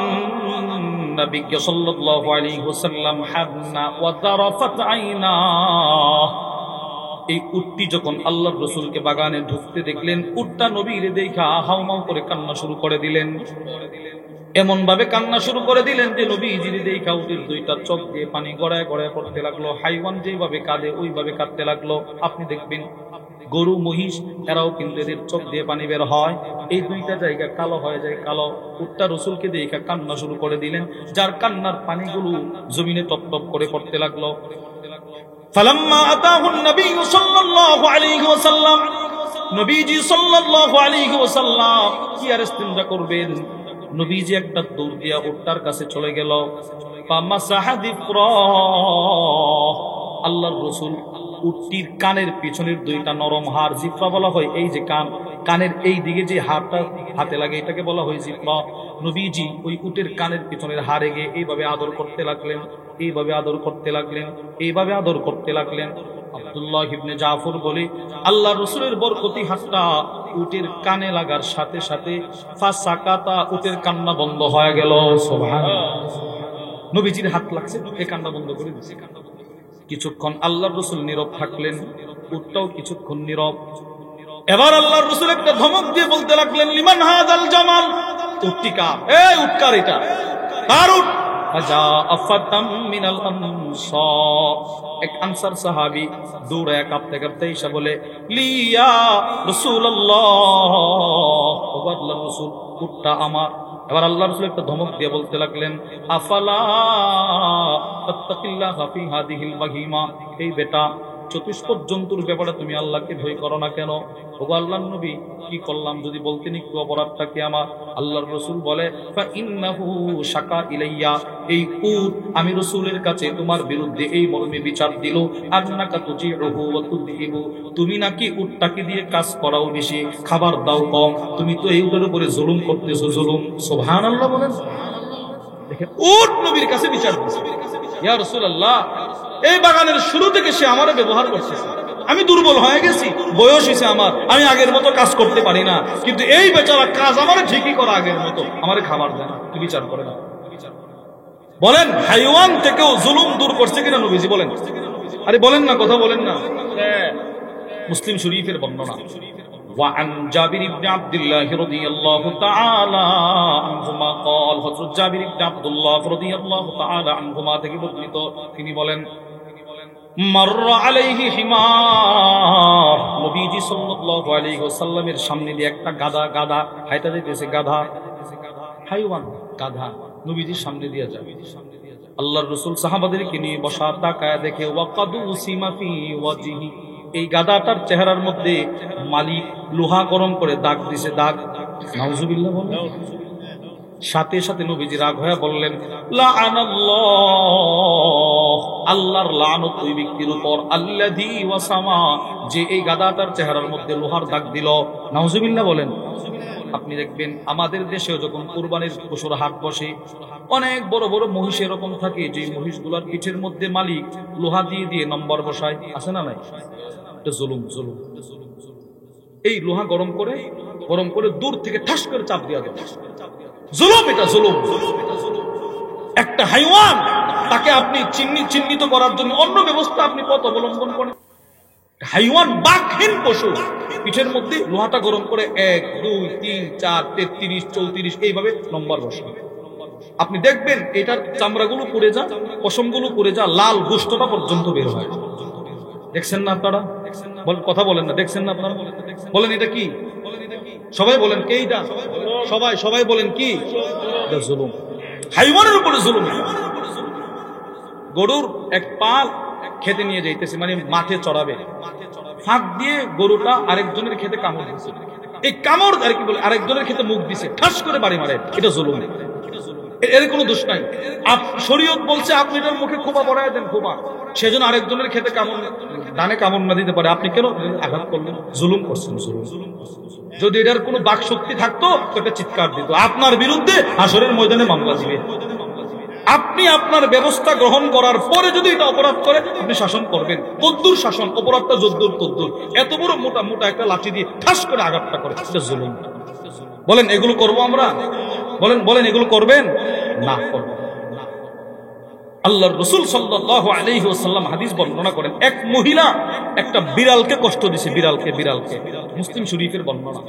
নবী সাল্লাল্লাহু আলাইহি ওয়াসাল্লাম হান্না ওয়া তারাফাত আইনা, এই উটটি যখন আল্লাহর রাসূলকে বাগানে ঢুকতে দেখলেন, উটটা নবীরে দেখা হাউমাউ করে কান্না শুরু করে দিলেন। এমন ভাবে কান্না শুরু করে দিলেন যে নবীজির দেখা উটের দুইটা চোখ দিয়ে পানি গড়ায় গড়ায় পড়তে লাগলো। হাইওয়ান যেভাবে কাঁদে ওইভাবে কাঁদতে লাগলো। আপনি দেখবেন গরু মহিষ এরাও কিন্তু এদের চোখ দিয়ে পানি বের হয়, এই দুইটা জায়গা কালো হয়ে যায়, কালো। উটটা রাসূলকে দেখা কান্না শুরু করে দিলেন, যার কান্নার পানিগুলো জমিনে টপ টপ করে পড়তে লাগলো। ফালাম্মা আতাহু নবী সাল্লাল্লাহু আলাইহি ওয়াসাল্লাম, নবীজি সাল্লাল্লাহু আলাইহি ওয়াসাল্লাম কি আর ইস্তিনজা করবেন? নবীজি একটা দৌড় দিয়া উটটার কাছে চলে গেল। আল্লাহর রাসূল উটটির কানের পিছনের দুইটা নরম হাড়, জিহ্বা বলা হয় এই যে কানের এই দিকে যে হাড়টা হাতে লাগে এটাকে বলা হয় জিহ্বা। নবীজি ওই উটের কানের পিছনের হাড়ে গিয়ে এইভাবে আদর করতে লাগলেন, এইভাবে আদর করতে লাগলেন, এইভাবে আদর করতে লাগলেন। আব্দুল্লাহ ইবনে জাফর বলে আল্লাহর রাসূলের বরকতি হাতটা উটের কানে লাগার সাথে সাথে ফাসাকাতা, উটের কান্না বন্ধ হয়ে গেল। সুবহানাল্লাহ। নবীজির হাত লাগছে, এই কান্না বন্ধ করে দিয়েছে। কিছুক্ষণ আল্লাহর রাসূল নীরব থাকলেন, উটটাও কিছুক্ষণ নীরব। এবার আল্লাহর রাসূল একটা ধমক দিয়ে বলতে লাগলেন, লিমান হাযাল জামাল, উটটি কার? এই উট কার? এটা কার উট? ফাজা আফাতাম মিনাল আনসার, এক আনসার সাহাবী দৌড়ে কাঁপতে কাঁপতে এসে বলে, লিয়া রাসূলুল্লাহ, ও আল্লাহর রাসূল, উটটা আমার। এবার আল্লাহর রাসূল একটা ধমক দিয়ে বলতে লাগলেন, আফালা তাত্তাকিল্লাহা ফি হাদিহিল বাহিমা, এই বেটা চতুষ্পদ জন্তুর ব্যাপারে তুমি আল্লাহকে ভয় করো না কেন? ওগো আল্লাহর নবী, কি করলাম যদি বলতেন একটু, অপরাধটা কি আমার? আল্লাহর রাসূল বলে, ফা ইন্নাহু শাকা ইলাইয়া, এই উট আমি রাসূলের কাছে তোমার বিরুদ্ধে এই মর্মে বিচার দিল, আন্নাকা তুজিউহু ওয়া তুযিবু, তুমি নাকি উটটাকে দিয়ে কাজ করাও বেশি, খাবার দাও কম, তুমি তো এই উটের উপরে জুলুম করতেছো, জুলুম। সুবহানাল্লাহ বলেন। দেখেন উট নবীর কাছে বিচার দিচ্ছে, ইয়া রাসূলুল্লাহ, এই বাগানের শুরু থেকে সে আমারে ব্যবহার করতেছে, আমি দুর্বল হয়ে গেছি, বয়স হয়েছে আমার, আমি আগের মতো কাজ করতে পারি না, কিন্তু এই বেচারা কাজ আমারে ঠিকই করা আগের মতো, আমারে খাবার দেয় না, তুই বিচার করে না। বলেন হাইওয়ান থেকেও জুলুম দূর করছে কিনা নবীজি? বলেন, আরে বলেন না, কথা বলেন না। মুসলিম শরীফের বর্ণনা, وعن جابر بن عبد الله رضي الله تعالى عنهما قال, হযরত জাবির ইবনে আব্দুল্লাহ রাদিয়াল্লাহু তাআলা আনহুমা থেকে বর্ণিত, তিনি বলেন, মাররা আলাইহি হিমার, নবীজি সাল্লাল্লাহু আলাইহি ওয়াসাল্লামের সামনে দিয়ে একটা গাধা হাইটা যাইতেছে, গাধা হাইওয়ান, গাধা নবীজির সামনে দিয়ে যাবে। আল্লাহর রাসূল সাহাবাদেরকে নিয়ে বসা, তাকায় দেখে, ওয়াকাদু সিমা ফি ওয়াজহি, এই গাধাটার চেহারার মধ্যে মালিক লোহা গরম করে দাগ দিছে, দাগ। নাউজুবিল্লাহ বলেন। সাথে সাথে নবীজি রাগ হয়ে বললেন, লাআনাল্লাহ, আল্লাহর লানত ওই ব্যক্তির উপর, আল্লাযী ওয়াসামা, যে এই গাধাটার চেহারার মধ্যে লোহার দাগ দিল। নাউজুবিল্লাহ বলেন। আপনি দেখবেন আমাদের দেশেও যখন কুরবানির পশুর হাট বসে, অনেক বড় বড় মহিষ এরকম থাকে, যে মহিষগুলোর পিঠের মধ্যে মালিক লোহা দিয়ে দিয়ে নম্বর বসায়, আছে না নাই? এটা জুলুম, জুলুম। এই লোহা গরম করে দূর থেকে ঠাস করে চাপ দেওয়া যায়, জুলুম, এটা জুলুম। একটা হাইওয়ান, তাকে আপনি চিহ্নিত করার জন্য অন্য ব্যবস্থা আপনি পথ অবলম্বন করেন। হাইওয়ান বাঘহীন পশু, পিঠের মধ্যে লোহাটা গরম করে 1 2 3 4 33 34 এইভাবে নম্বর বসান। আপনি দেখবেন এটার চামড়াগুলো পুড়ে যা, পশমগুলো পুড়ে যা, লাল গোশতটা পর্যন্ত বের হয়। দেখছেন না আপনারা? বলেন, কথা বলেন না, দেখছেন না আপনারা? বলেন এটা কি? সবাই বলেন কে এটা? সবাই বলেন কি? এটা জুলুম, হাইওয়ানের উপরে জুলুম। গরুর এক পা খেতে নিয়ে যাইতেছে, মানে মাঠে চড়াবে, ফাঁক দিয়ে গরুটা আরেকজনের খেতে কামড় দিচ্ছে, এই কামড় আর কি বলে আরেকজনের খেতে মুখ দিছে, ঠাস করে বাড়ি মারে, এটা জুলুম। এর কোনো দোষ নাই। শরীয়ত বলছে আপনি এটার মুখে খোপা পড়ায় দেন, খোপা, সেজন্য আরেকজনের খেতে ডানে কামড় না দিতে পারে, আপনি কেন আঘাত করলেন? জুলুম করছেন, জুলুম। যদি এটার কোনো বাক শক্তি থাকতো তো এটা চিৎকার দিত, আপনার বিরুদ্ধে হাসরের ময়দানে মামলা দিবে। আপনি আপনার ব্যবস্থা গ্রহণ করার পরে যদি এটা অপরাধ করে, আপনি শাসন করবেন, কদ্দুর শাসন, অপরাধটা যদ্দুর তদ্দুর। এত বড় মোটা মোটা একটা লাঠি দিয়ে ঠাস করে আঘাতটা করে, এটা জুলুম। বলেন এগুলো করবো আমরা? বলেন এগুলো করবেন না? করবেন। আল্লাহর রাসূল সাল্লাল্লাহু আলাইহি ওয়াসাল্লাম হাদিস বর্ণনা করেন, এক মহিলা একটা বিড়ালকে কষ্ট দিয়েছে, বিড়ালকে। মুসলিম শরীফের বর্ণনা।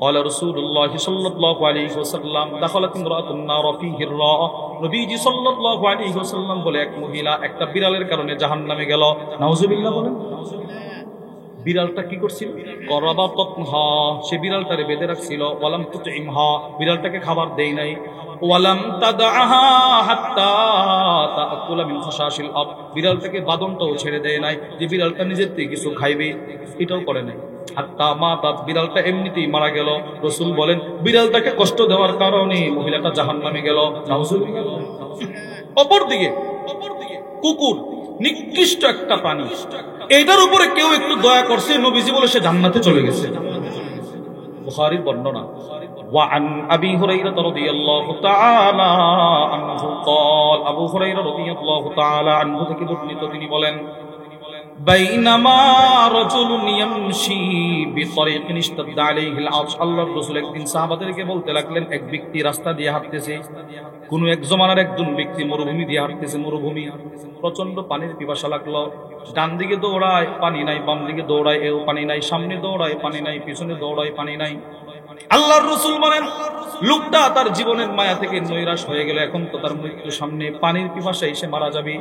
قال رسول الله صلى الله عليه وسلم دخلت امرأة النار فيه الراء, নবীজি সাল্লাল্লাহু আলাইহি ওয়াসাল্লাম বলে এক মহিলা একটা বিড়ালের কারণে জাহান্নামে গেল। নাউজুবিল্লাহ বলেন। বিড়ালটা কি করছিল? করাবাতহা, সে বিড়ালটারে বেঁধে রাখছিল। ওয়ালাম তুতইমহা, বিড়ালটাকে খাবার দেই নাই। ওয়ালাম তাদআহা হাত্তা তাআকুলা মিন খাশাশিল আরদ, বিড়ালটাকে বাদনটাও ছেড়ে দেয় নাই যে বিড়ালটা নিজের থেকে কিছু খাইবে, এটাও করে নাই। হাত্তা মাতাত, বিড়ালটা এমনিতেই মারা গেল। রাসূল বলেন বিড়ালটাকে কষ্ট দেওয়ার কারণে মহিলাটা জাহান্নামে গেল। নাউজুবিল্লাহ। অপরদিকে কুকুর নিকৃষ্ট একটা প্রাণী, এটার উপরে কেউ একটু দয়া করছে, নবীজি বলে সে জান্নাতে চলে গেছে। বুখারীর বর্ণনা। وعن أبي هريرة رضي الله تعالى عنه قال, আবু হুরায়রা রাদিয়াল্লাহু তাআলা আনহু থেকে বর্ণিত, তিনি বলেন বাইনামা রাজুলুন ইয়ামশি বিতরিকিন ইশতাদ্দা আলাইহিল আতশ, আল্লাহর রাসূল একদিন সাহাবাদেরকে বলতে লাগলেন, এক ব্যক্তি রাস্তা দিয়ে হাঁটতেছে, কোন এক জমানার একজন ব্যক্তি মরুভূমি দিয়ে হাঁটতেছে, মরুভূমি, প্রচন্ড পানির পিপাসা লাগলো, ডান দিকে দৌড়ায় পানি নাই, বাম দিকে দৌড়ায় এও পানি নাই, সামনে দৌড়ায় পানি নাই, পিছনে দৌড়ায় পানি নাই। আল্লাহর রাসূল বলেন লোকটা তার জীবনের মায়া থেকে নৈরাশ হয়ে গেল, এখন তো তার মৃত্যু সামনে, পানির পিপাসায় এসে মারা যাবে।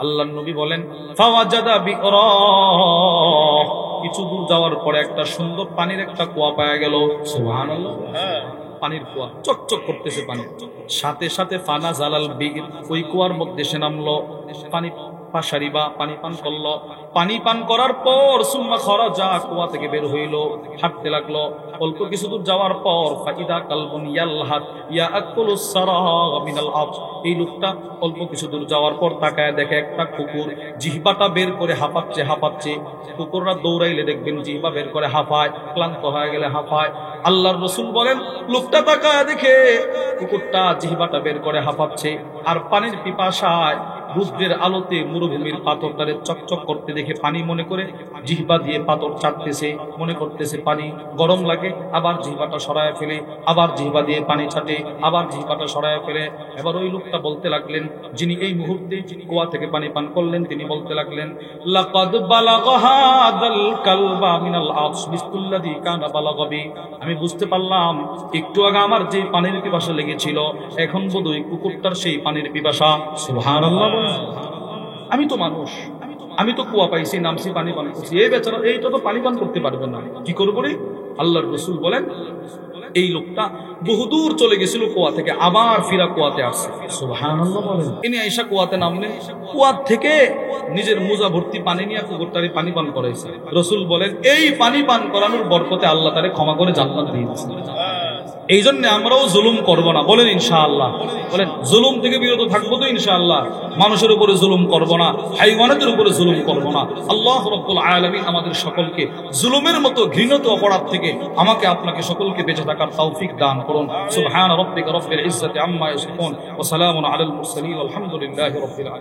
আল্লাহর নবী বলেন ফাওয়াজাদা বিরা, কিছু দূর যাওয়ার পরে একটা সুন্দর পানির একটা কুয়া পাওয়া গেল। সুবহানাল্লাহ। পানির কুয়া চকচক করতেছে পানি, সাথে সাথে ফানা জালাল বির, ওই কুয়ার মধ্যে সে নামলো, পানি পাশারি বা পানি পান করলো। পানি পান করার পর সুম্মা খরাজা, কুয়া থেকে বের হইল, হাঁটতে লাগলো। অল্প কিছু দূর যাওয়ার পর ফাইদা কালবুন ইয়ালহাত ইয়াকুলুস সারাগ মিনাল আতশ, এই লোকটা অল্প কিছু দূর যাওয়ার পর তাকায় দেখে একটা কুকুর জিহ্বাটা বের করে হাঁপাচ্ছে। কুকুররা দৌড়াইলে দেখবেন জিহ্বা বের করে হাঁপায়, ক্লান্ত হয়ে গেলে হাঁপায়। আল্লাহর রাসূল বলেন লোকটা তাকায় দেখে কুকুরটা জিহ্বাটা বের করে হাঁপাচ্ছে, আর পানির পিপাসায় রুদ্রের আলোতে মরুভূমির পাথরটারে চকচক করতে দেখে পানি মনে করে জিহ্বা দিয়ে পাথর চাটতেছে, মনে করতেছে পানি গরম লাগে, আবার জিহ্বাটা সরায় ফেলে, আবার জিহ্বা দিয়ে পানি চাটে, আবার জিহ্বাটা সরায় ফেলে। এবার ওই লোকটা বলতে লাগলেন, যিনি এই মুহূর্তে কুয়া থেকে পানি পান করলেন, তিনি বলতে লাগলেন লাকাদ বালাগা হাদাল কালবা মিনাল আতশ বিসমিল্লাযী কানা বালাগাবি, আমি বুঝতে পারলাম একটু আগে আমার যে পানির পিপাসা লেগেছিল, এখন বোধহয় কুকুরটার সেই পানির পিপাসা। সুবহানাল্লাহ। আমি তো মানুষ, আমি তো কুয়া পাইছি, নামছি, পানি পান করছি, এই বেচারা এইটা তো পানি পান করতে পারবে না, কি করবো রে? আল্লাহর রাসূল বলেন এই লোকটা বহুদূর চলে গেছিল কুয়া থেকে, আবার ফিরা কুয়াতে আসছে। সুবহানাল্লাহ বলেন। ইনি আয়েশা কুয়াতে নামলেন, কুয়া থেকে নিজের মোজা ভর্তি পানি নিয়ে কুকুরটারে পানি পান করাইছে। রাসূল বলেন এই পানি পান করানোর বরকতে আল্লাহ তারে ক্ষমা করে জান্নাত দিয়ে দিয়েছেন। এই জন্য আমরাও জুলুম করব না, বলেন ইনশাআল্লাহ। বলেন জুলুম থেকে বিরত থাকবো তো ইনশাআল্লাহ। মানুষের উপরে জুলুম করব না, হাইওয়ানাতের উপরে জুলুম করব না। আল্লাহ রাব্বুল আলামিন আমাদের সকলকে জুলুমের মতো ঘৃণিত অপরাধ থেকে আমাকে আপনাকে সকলকে বেঁচে থাকার তৌফিক দান করুন। সুবহান রাব্বিকা রাব্বিল ইজ্জাতি আম্মা ইয়াসিফুন ওয়া সালামুন আলাল মুরসালিন ওয়ালহামদুলিল্লাহি রাব্বিল আলামিন।